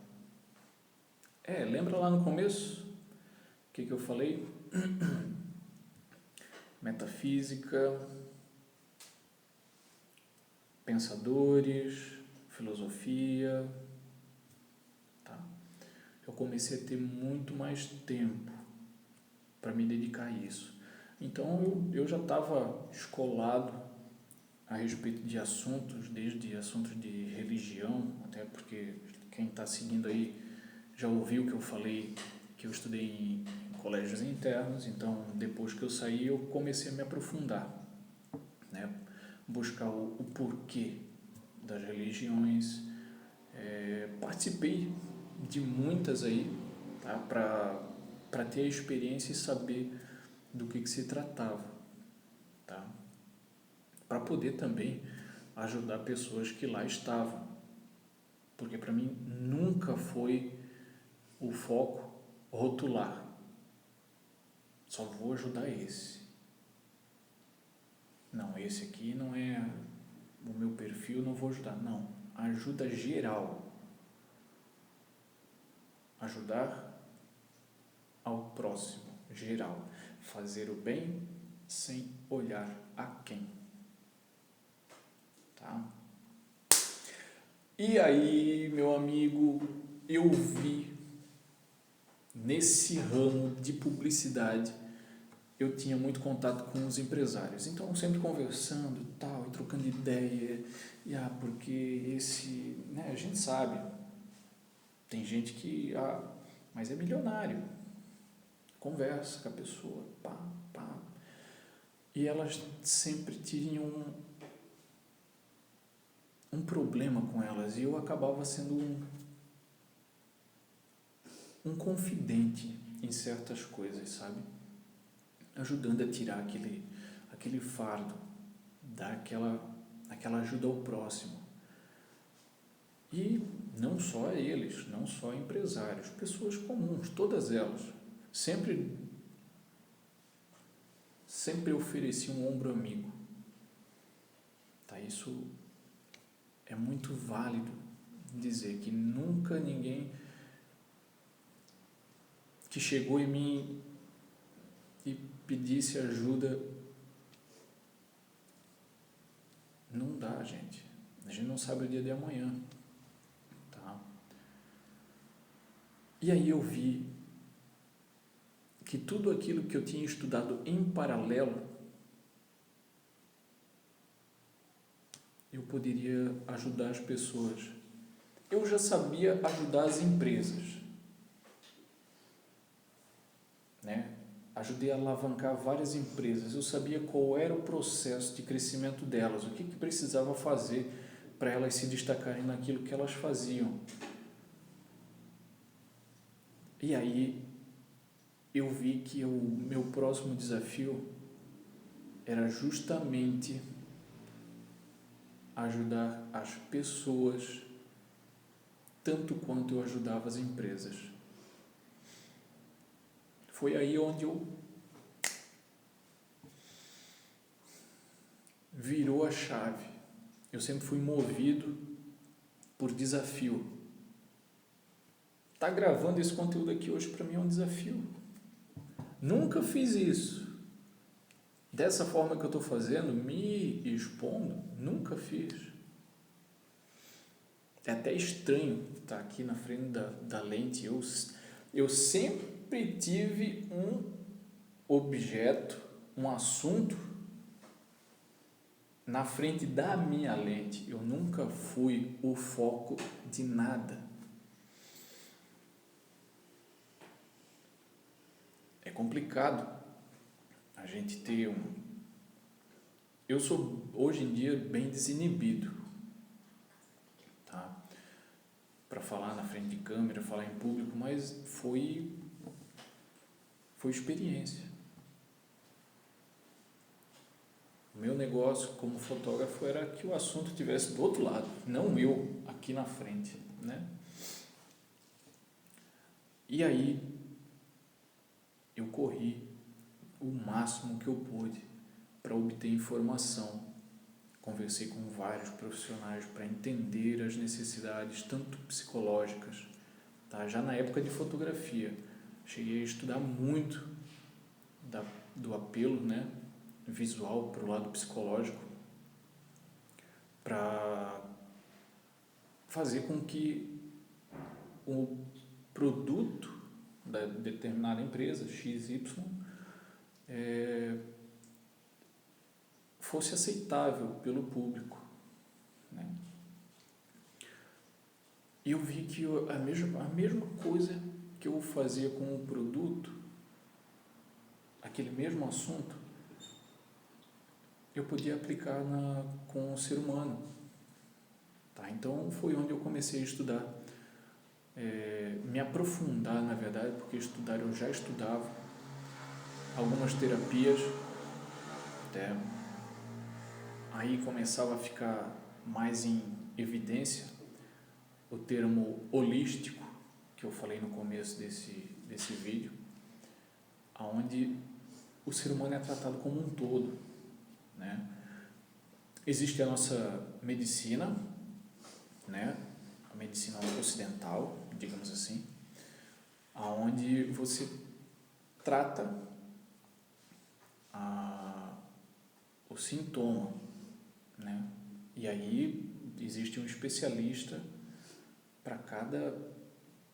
S1: Lembra lá no começo o que eu falei? Metafísica, pensadores, filosofia, tá? Eu comecei a ter muito mais tempo para me dedicar a isso. Então eu já estava escolado a respeito de assuntos, desde assuntos de religião, até porque quem está seguindo aí já ouviu que eu falei que eu estudei em colégios internos. Então depois que eu saí eu comecei a me aprofundar, né? Buscar o porquê das religiões. Participei de muitas aí, tá? Para ter a experiência e saber do que se tratava, tá? Para poder também ajudar pessoas que lá estavam, porque para mim nunca foi o foco rotular. Só vou ajudar esse. Não, esse aqui não é o meu perfil, não vou ajudar. Não, ajuda geral. Ajudar ao próximo, geral. Fazer o bem sem olhar a quem. Tá? E aí, meu amigo, eu vi nesse ramo de publicidade, eu tinha muito contato com os empresários. Então, sempre conversando tal, e trocando ideia. E porque esse, né, a gente sabe, tem gente que, mas é milionário. Conversa com a pessoa, pá. E elas sempre tinham um problema com elas, e eu acabava sendo um confidente em certas coisas, sabe? Ajudando a tirar aquele fardo, dar aquela ajuda ao próximo. E não só a eles, não só a empresários, pessoas comuns, todas elas. Sempre ofereci um ombro amigo. Tá? Isso é muito válido dizer que nunca ninguém que chegou em mim e pedisse ajuda, não dá, gente. A gente não sabe o dia de amanhã, tá? E aí eu vi que tudo aquilo que eu tinha estudado em paralelo, eu poderia ajudar as pessoas. Eu já sabia ajudar as empresas, né? Ajudei a alavancar várias empresas. Eu sabia qual era o processo de crescimento delas, o que precisava fazer para elas se destacarem naquilo que elas faziam. E aí eu vi que o meu próximo desafio era justamente ajudar as pessoas tanto quanto eu ajudava as empresas. Foi aí onde eu virou a chave. Eu sempre fui movido por desafio. Tá gravando esse conteúdo aqui hoje para mim é um desafio. Nunca fiz isso. Dessa forma que eu estou fazendo, me expondo, nunca fiz. É até estranho estar aqui na frente da lente. Eu sempre tive um objeto, um assunto na frente da minha lente. Eu nunca fui o foco de nada. É complicado a gente ter Eu sou hoje em dia bem desinibido, tá? Para falar na frente de câmera, falar em público, mas foi experiência. O meu negócio como fotógrafo era que o assunto estivesse do outro lado, não eu aqui na frente, né? E aí eu corri o máximo que eu pude para obter informação. Conversei com vários profissionais para entender as necessidades, tanto psicológicas, tá? Já na época de fotografia, cheguei a estudar muito do apelo, né, visual para o lado psicológico, para fazer com que o produto da determinada empresa, XY, fosse aceitável pelo público, né? E eu vi que a mesma coisa que eu fazia com o produto, aquele mesmo assunto, eu podia aplicar com o ser humano, tá? Então foi onde eu comecei a estudar, me aprofundar, na verdade, porque estudar eu já estudava, algumas terapias, até aí começava a ficar mais em evidência o termo holístico, que eu falei no começo desse vídeo, onde o ser humano é tratado como um todo, né? Existe a nossa medicina, né? A medicina ocidental, digamos assim, onde você trata o sintoma, né? E aí existe um especialista para cada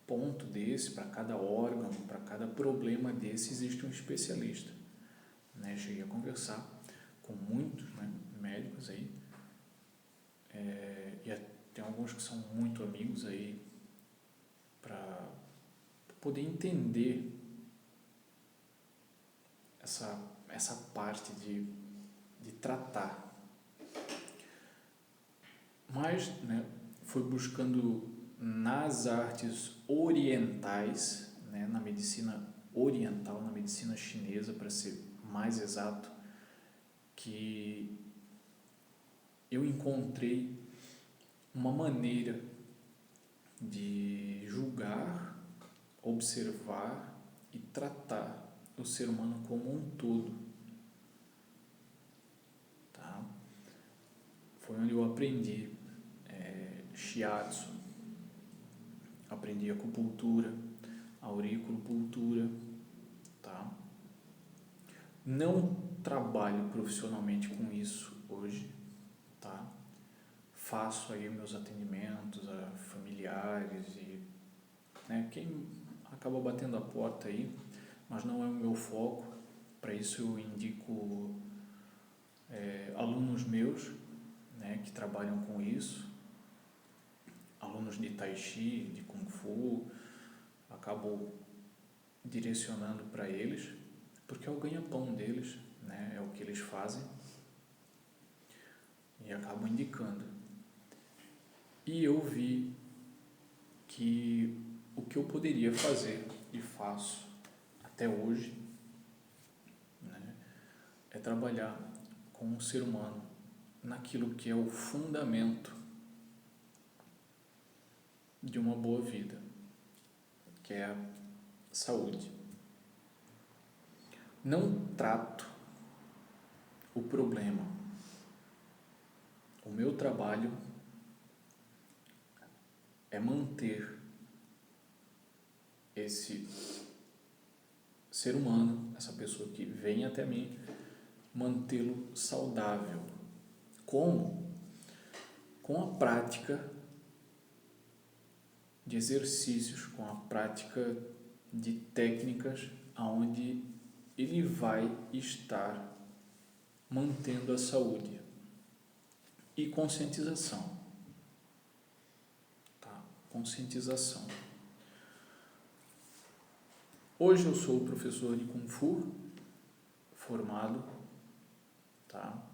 S1: ponto desse, para cada órgão, para cada problema desse, existe um especialista, né? Cheguei a conversar com muitos, né, médicos aí, e tem alguns que são muito amigos aí, para poder entender essa parte de tratar. Mas, né, fui buscando nas artes orientais, né, na medicina oriental, na medicina chinesa, para ser mais exato, que eu encontrei uma maneira de julgar, observar e tratar o ser humano como um todo, tá? Foi onde eu aprendi shiatsu, aprendi acupuntura, auriculopuntura, tá? Não trabalho profissionalmente com isso hoje, tá? Faço aí meus atendimentos a familiares e, né, quem acaba batendo a porta aí, mas não é o meu foco. Para isso eu indico alunos meus, né, que trabalham com isso, alunos de Tai Chi, de Kung Fu, acabo direcionando para eles, porque é o ganha-pão deles, né, é o que eles fazem, e acabo indicando. E eu vi que o que eu poderia fazer e faço até hoje, né, é trabalhar com o ser humano naquilo que é o fundamento de uma boa vida, que é a saúde. Não trato o problema. O meu trabalho é manter esse ser humano, essa pessoa que vem até mim, mantê-lo saudável. Como? Com a prática de exercícios, com a prática de técnicas onde ele vai estar mantendo a saúde. E conscientização. Tá? Conscientização. Hoje eu sou professor de Kung Fu, formado, tá?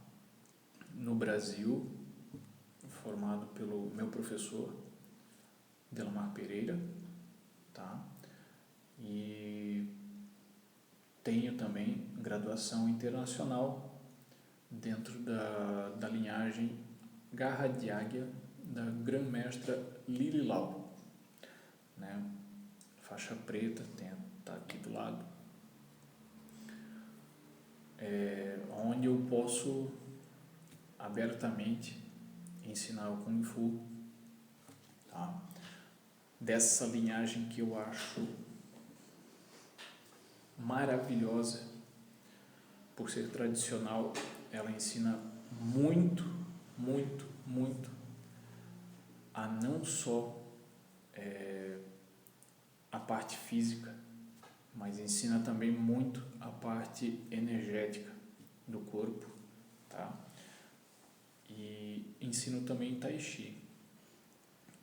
S1: No Brasil, formado pelo meu professor, Delamar Pereira, tá? E tenho também graduação internacional dentro da linhagem Garra de Águia da Grã-Mestra Lili Lau, né? Faixa preta, tá aqui do lado, onde eu posso abertamente ensinar o Kung Fu, tá? Dessa linhagem que eu acho maravilhosa, por ser tradicional. Ela ensina muito, muito, muito a não só a parte física, mas ensina também muito a parte energética do corpo, tá? E ensino também Tai Chi.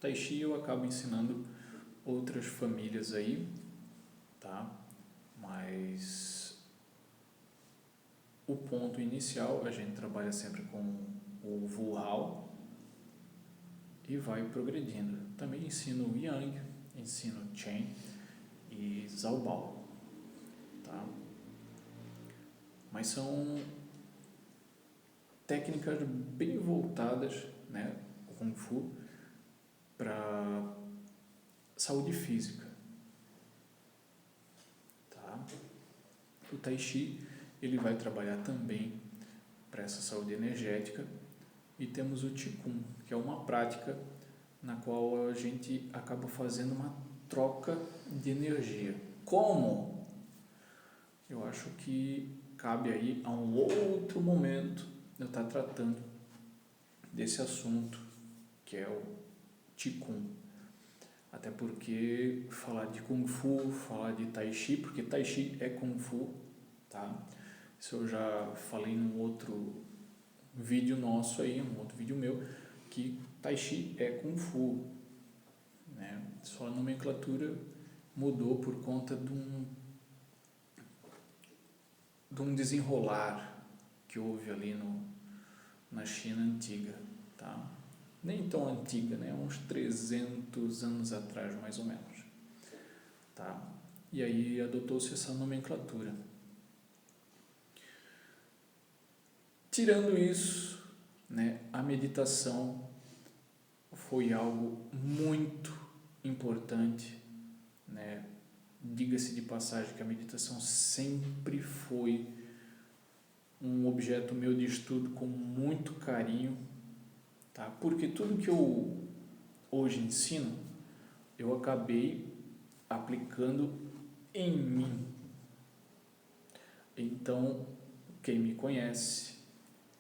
S1: Tai Chi eu acabo ensinando outras famílias aí, tá? Mas o ponto inicial, a gente trabalha sempre com o Wu Hao e vai progredindo. Também ensino Yang, ensino Chen e Zhao Bao, tá? Mas são técnicas bem voltadas, né, o Kung Fu, para saúde física, tá? O Tai Chi, ele vai trabalhar também para essa saúde energética. E temos o Qigong, que é uma prática na qual a gente acaba fazendo uma troca de energia. Como? Eu acho que cabe aí a um outro momento eu estar tratando desse assunto, que é o Qigong. Até porque falar de Kung Fu, falar de Tai Chi, porque Tai Chi é Kung Fu, tá? Isso eu já falei num outro vídeo nosso aí, um outro vídeo meu, que Tai Chi é Kung Fu, né? Só a nomenclatura mudou por conta de um desenrolar que houve ali na China antiga, tá? Nem tão antiga, né? Uns 300 anos atrás, mais ou menos, tá? E aí adotou-se essa nomenclatura. Tirando isso, né, a meditação foi algo muito importante, né? Diga-se de passagem que a meditação sempre foi um objeto meu de estudo com muito carinho, tá? Porque tudo que eu hoje ensino, eu acabei aplicando em mim. Então, quem me conhece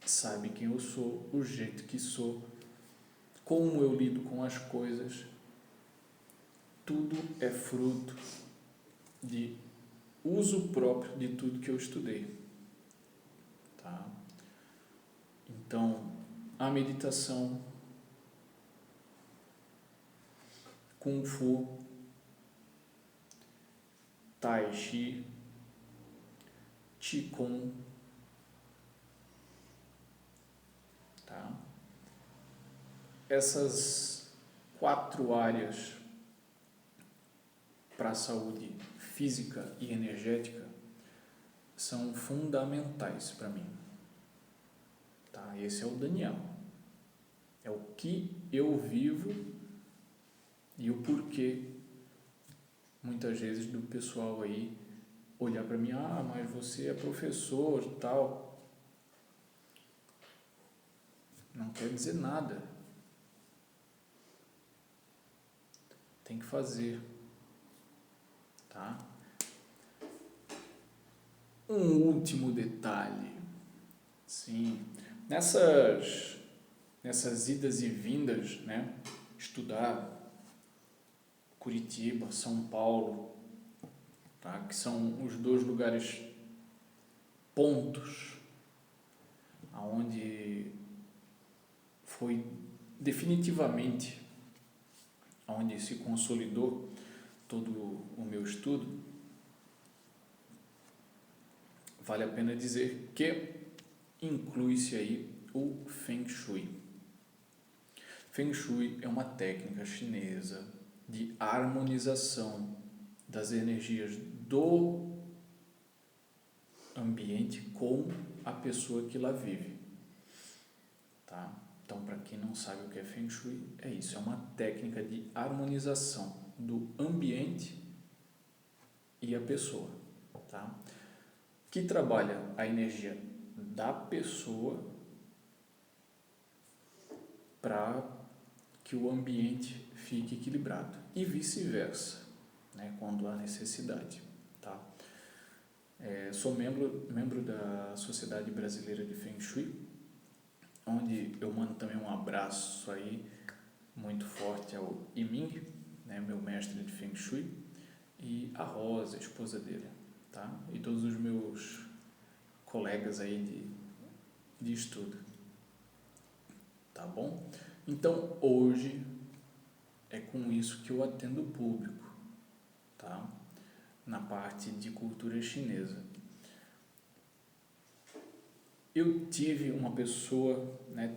S1: sabe quem eu sou, o jeito que sou, como eu lido com as coisas. Tudo é fruto de uso próprio de tudo que eu estudei, tá? Então, a meditação, Kung Fu, Tai Chi, Qigong, tá? Essas 4 áreas para a saúde física e energética são fundamentais para mim, tá? Esse é o Daniel, é o que eu vivo e o porquê muitas vezes do pessoal aí olhar para mim, mas você é professor, tal. Não quer dizer nada. Tem que fazer, tá? Um último detalhe, sim, nessas idas e vindas, né? Estudar Curitiba, São Paulo, tá? Que são os 2 lugares pontos aonde foi definitivamente onde se consolidou todo o meu estudo. Vale a pena dizer que inclui-se aí o Feng Shui. Feng Shui é uma técnica chinesa de harmonização das energias do ambiente com a pessoa que lá vive, tá? Então, para quem não sabe o que é Feng Shui, é isso, é uma técnica de harmonização do ambiente e a pessoa, tá? Que trabalha a energia da pessoa para que o ambiente fique equilibrado e vice-versa, né, quando há necessidade, tá? Sou membro da Sociedade Brasileira de Feng Shui, onde eu mando também um abraço aí muito forte ao Yiming, né, meu mestre de Feng Shui, e a Rosa, a esposa dele, tá? E todos os meus colegas aí de estudo, tá bom? Então, hoje é com isso que eu atendo o público, tá? Na parte de cultura chinesa. Eu tive uma pessoa, né,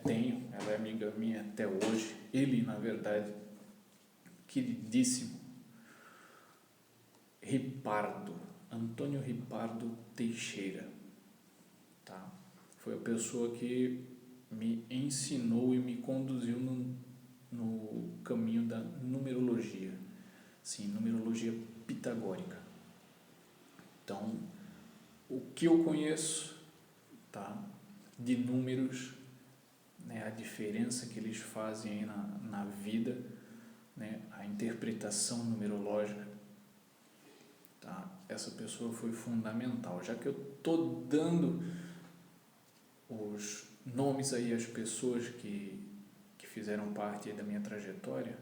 S1: ela é amiga minha até hoje, ele, na verdade, queridíssimo, Antônio Ripardo Teixeira, tá? Foi a pessoa que me ensinou e me conduziu no caminho da numerologia, sim, numerologia pitagórica. Então, o que eu conheço, tá, de números, né, a diferença que eles fazem aí na vida, né, a interpretação numerológica, tá, essa pessoa foi fundamental. Já que eu estou dando os nomes aí às pessoas que fizeram parte da minha trajetória,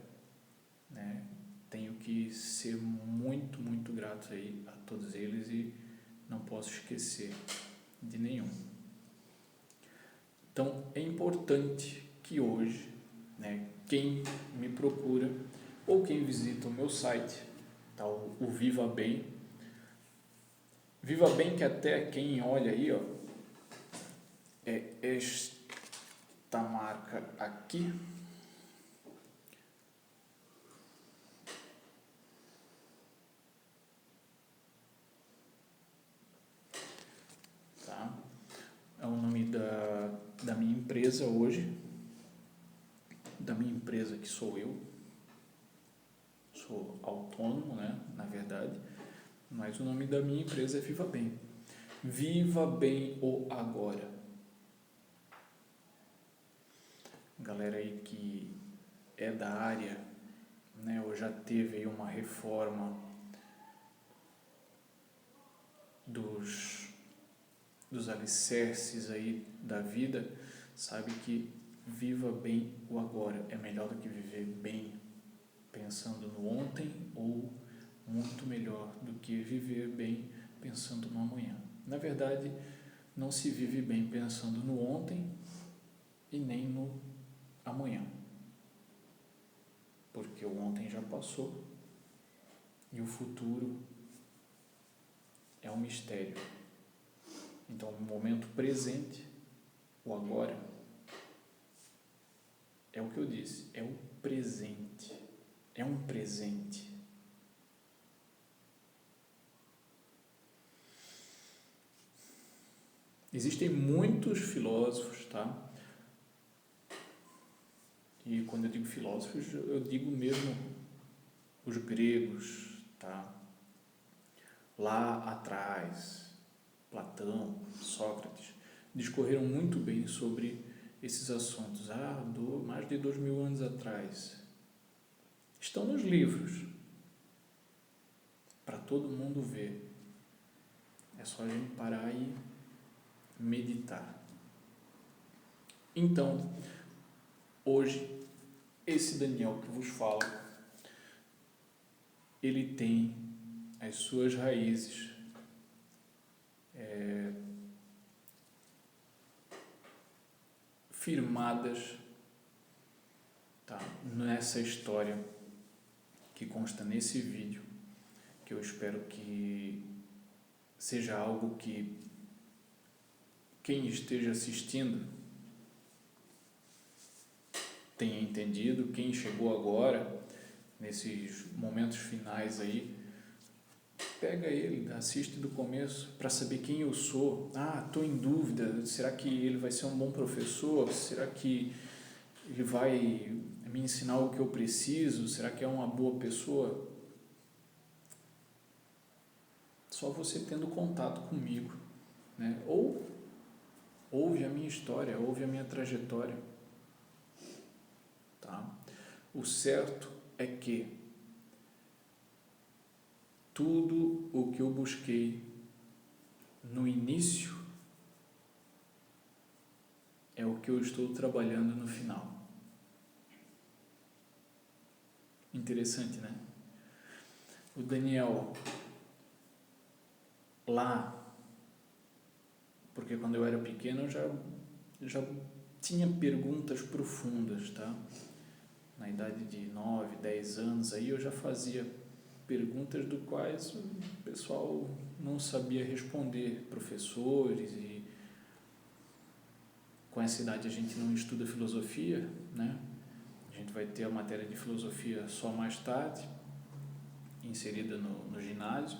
S1: né, tenho que ser muito, muito grato aí a todos eles e não posso esquecer de nenhum. Então, é importante que hoje, né, quem me procura ou quem visita o meu site, tá, o Viva Bem, que até quem olha aí, ó, é esta marca aqui, tá? É o nome da minha empresa hoje, da minha empresa que sou eu, sou autônomo, né, na verdade, mas o nome da minha empresa é Viva Bem. Viva Bem o Agora. Galera aí que é da área né, ou já teve aí uma reforma dos alicerces aí da vida, sabe que viva bem o agora é melhor do que viver bem pensando no ontem, ou muito melhor do que viver bem pensando no amanhã. Na verdade, não se vive bem pensando no ontem e nem no amanhã, porque o ontem já passou e o futuro é um mistério. Então, o momento presente, o agora, é o que eu disse, é o presente, é um presente. Existem muitos filósofos, tá? E quando eu digo filósofos, eu digo mesmo os gregos, tá? Lá atrás, Platão, Sócrates, discorreram muito bem sobre esses assuntos, mais de 2000 anos atrás. Estão nos livros, para todo mundo ver. É só a gente parar e meditar. Então, hoje, esse Daniel que vos fala, ele tem as suas raízes firmadas, tá, nessa história que consta nesse vídeo, que eu espero que seja algo que quem esteja assistindo tenha entendido, quem chegou agora, nesses momentos finais aí, pega ele, assiste do começo para saber quem eu sou. Estou em dúvida, será que ele vai ser um bom professor? Será que ele vai me ensinar o que eu preciso? Será que é uma boa pessoa? Só você tendo contato comigo, né? Ou ouve a minha história, ouve a minha trajetória, tá? O certo é que tudo o que eu busquei no início é o que eu estou trabalhando no final. Interessante, né? O Daniel, lá, porque quando eu era pequeno eu já tinha perguntas profundas, tá? Na idade de 9, 10 anos, aí eu já fazia perguntas do quais o pessoal não sabia responder, professores, e com essa idade a gente não estuda filosofia, né? A gente vai ter a matéria de filosofia só mais tarde, inserida no ginásio,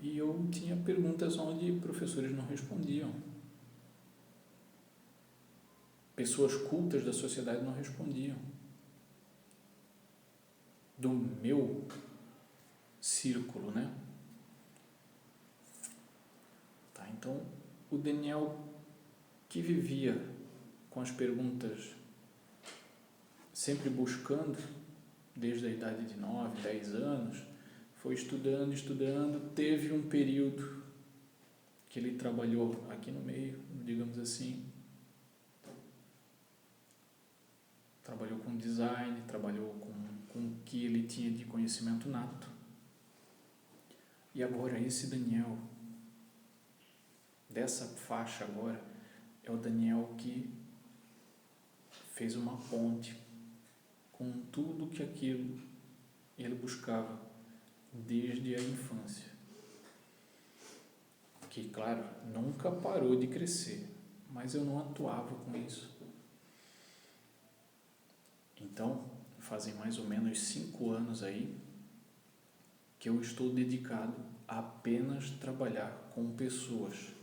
S1: e eu tinha perguntas onde professores não respondiam. Pessoas cultas da sociedade não respondiam. Do meu círculo, né? Tá, então, o Daniel que vivia com as perguntas sempre buscando, desde a idade de 9, 10 anos, foi estudando, teve um período que ele trabalhou aqui no meio, digamos assim, trabalhou com design, trabalhou com o que ele tinha de conhecimento nato. E agora esse Daniel, dessa faixa agora, é o Daniel que fez uma ponte com tudo que aquilo ele buscava desde a infância. Que, claro, nunca parou de crescer, mas eu não atuava com isso. Então, fazem mais ou menos 5 anos aí que eu estou dedicado a apenas trabalhar com pessoas.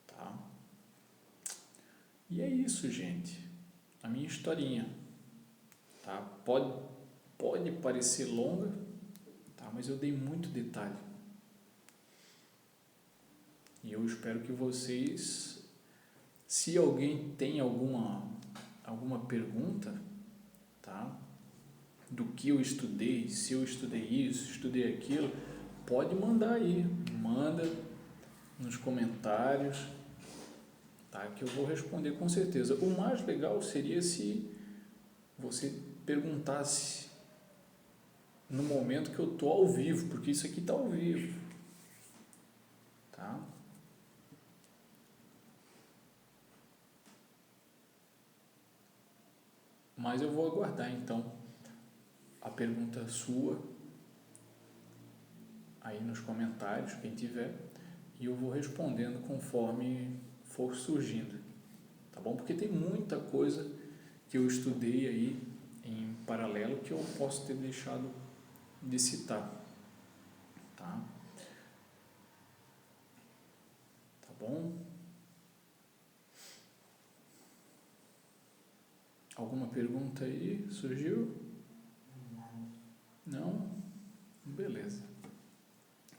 S1: Tá? E é isso, gente. A minha historinha. Tá? Pode parecer longa, tá? Mas eu dei muito detalhe. E eu espero que vocês, se alguém tem alguma alguma pergunta, tá? Do que eu estudei, se eu estudei isso, estudei aquilo, pode mandar aí, manda nos comentários, tá? Que eu vou responder com certeza. O mais legal seria se você perguntasse no momento que eu tô ao vivo, porque isso aqui tá ao vivo, tá? Mas eu vou aguardar então a pergunta sua aí nos comentários, quem tiver, e eu vou respondendo conforme for surgindo, tá bom? Porque tem muita coisa que eu estudei aí em paralelo que eu posso ter deixado de citar, tá? Tá bom? Alguma pergunta aí surgiu? Não? Beleza.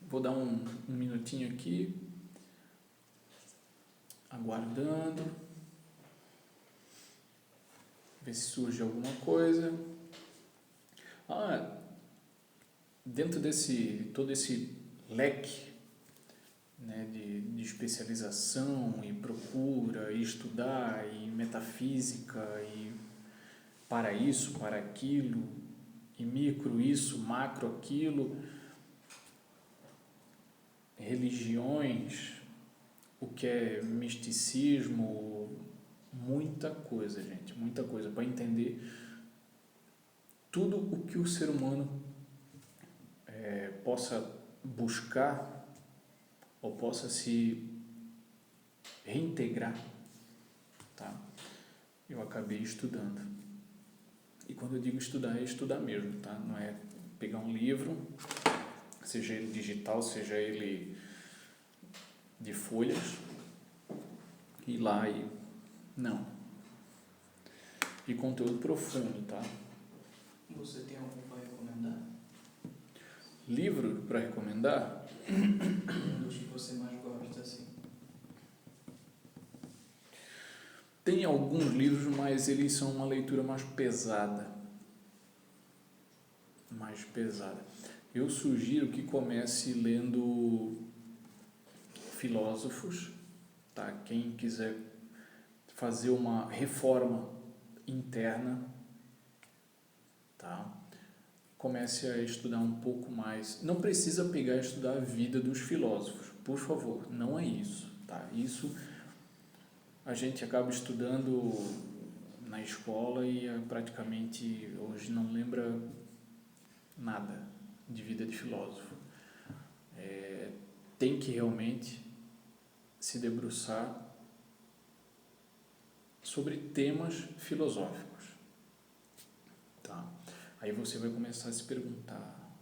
S1: Vou dar um minutinho aqui, aguardando, ver se surge alguma coisa. Dentro desse todo esse leque, né, de especialização e procura e estudar e metafísica e para isso, para aquilo, e micro isso, macro aquilo, religiões, o que é misticismo, muita coisa, gente, muita coisa para entender tudo o que o ser humano possa buscar ou possa se reintegrar, tá? Eu acabei estudando. E quando eu digo estudar, é estudar mesmo, tá? Não é pegar um livro, seja ele digital, seja ele de folhas, ir lá e... Não. E conteúdo profundo, tá?
S2: Você tem algum para recomendar?
S1: Livro para recomendar?
S2: Um dos que você mais gosta, assim.
S1: Tem alguns livros, mas eles são uma leitura mais pesada. Mais pesada. Eu sugiro que comece lendo filósofos, tá? Quem quiser fazer uma reforma interna, tá? Comece a estudar um pouco mais. Não precisa pegar e estudar a vida dos filósofos, por favor, não é isso, tá? Isso a gente acaba estudando na escola e praticamente hoje não lembra nada de vida de filósofo. Tem que realmente se debruçar sobre temas filosóficos, tá? Aí você vai começar a se perguntar,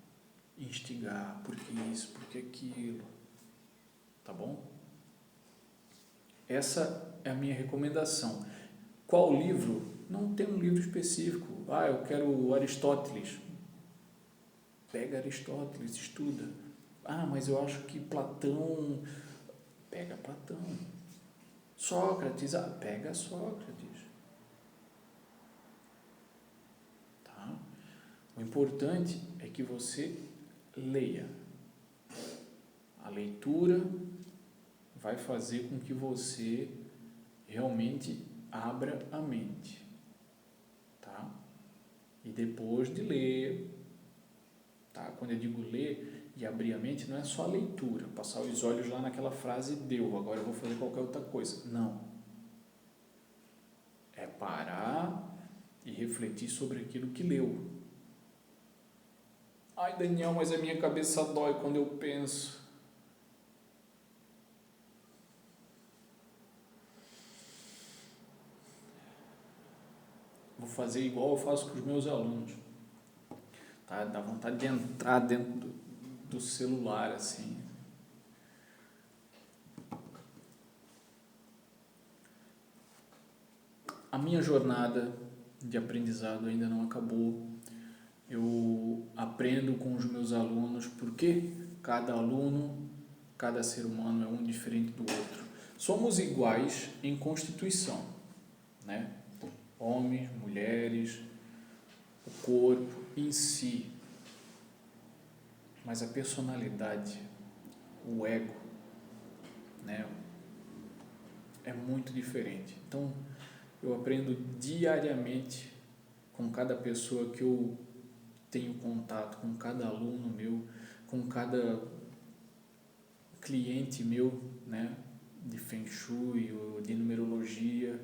S1: instigar, por que isso, por que aquilo, tá bom? Essa é a minha recomendação. Qual livro? Não tem um livro específico. Eu quero Aristóteles. Pega Aristóteles, estuda. Mas eu acho que Platão... Pega Platão. Sócrates, pega Sócrates. Tá? O importante é que você leia. A leitura vai fazer com que você realmente abra a mente, tá? E depois de ler, tá? Quando eu digo ler e abrir a mente, não é só a leitura, passar os olhos lá naquela frase deu, agora eu vou fazer qualquer outra coisa. Não. É parar e refletir sobre aquilo que leu. Daniel, mas a minha cabeça dói quando eu penso. Vou fazer igual eu faço com os meus alunos, tá? Dá vontade de entrar dentro do celular, assim. A minha jornada de aprendizado ainda não acabou. Eu aprendo com os meus alunos, porque cada aluno, cada ser humano é um diferente do outro. Somos iguais em constituição, né? homens, mulheres, o corpo em si, mas a personalidade, o ego, né, é muito diferente. Então, eu aprendo diariamente com cada pessoa que eu tenho contato, com cada aluno meu, com cada cliente meu, né, de Feng Shui ou de numerologia.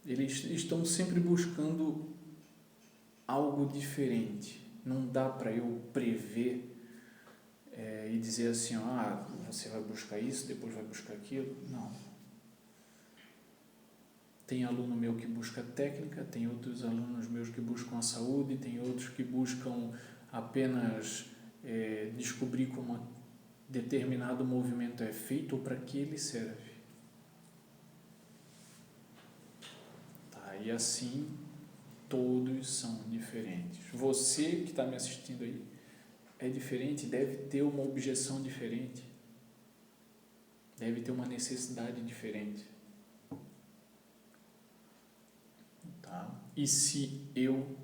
S1: Eles estão sempre buscando algo diferente. Não dá para eu prever e dizer assim, você vai buscar isso, depois vai buscar aquilo. Não. Tem aluno meu que busca técnica, tem outros alunos meus que buscam a saúde, tem outros que buscam apenas descobrir como determinado movimento é feito ou para que ele serve. Tá? E assim, todos são diferentes. Você que está me assistindo aí é diferente, deve ter uma objeção diferente, deve ter uma necessidade diferente. Tá? E se eu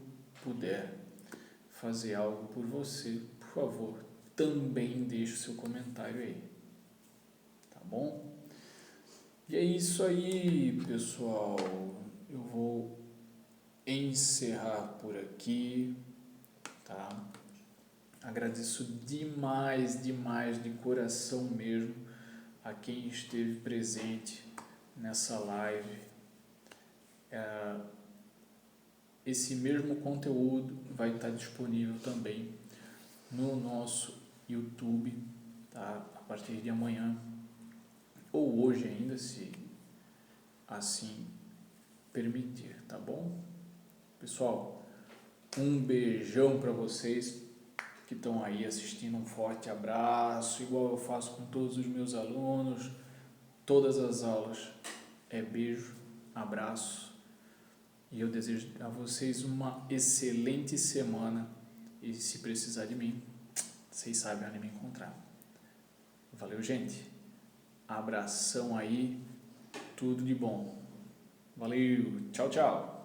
S1: puder fazer algo por você, por favor, também deixe o seu comentário aí. Tá bom? E é isso aí, pessoal. Eu vou encerrar por aqui, tá? Agradeço demais, demais, de coração mesmo, a quem esteve presente nessa live. Esse mesmo conteúdo vai estar disponível também no nosso YouTube, tá? A partir de amanhã, ou hoje ainda, se assim permitir, tá bom? Pessoal, um beijão para vocês que estão aí assistindo, um forte abraço, igual eu faço com todos os meus alunos, todas as aulas, beijo, abraço, e eu desejo a vocês uma excelente semana, e se precisar de mim, vocês sabem onde me encontrar. Valeu, gente, abração aí, tudo de bom, valeu, tchau, tchau.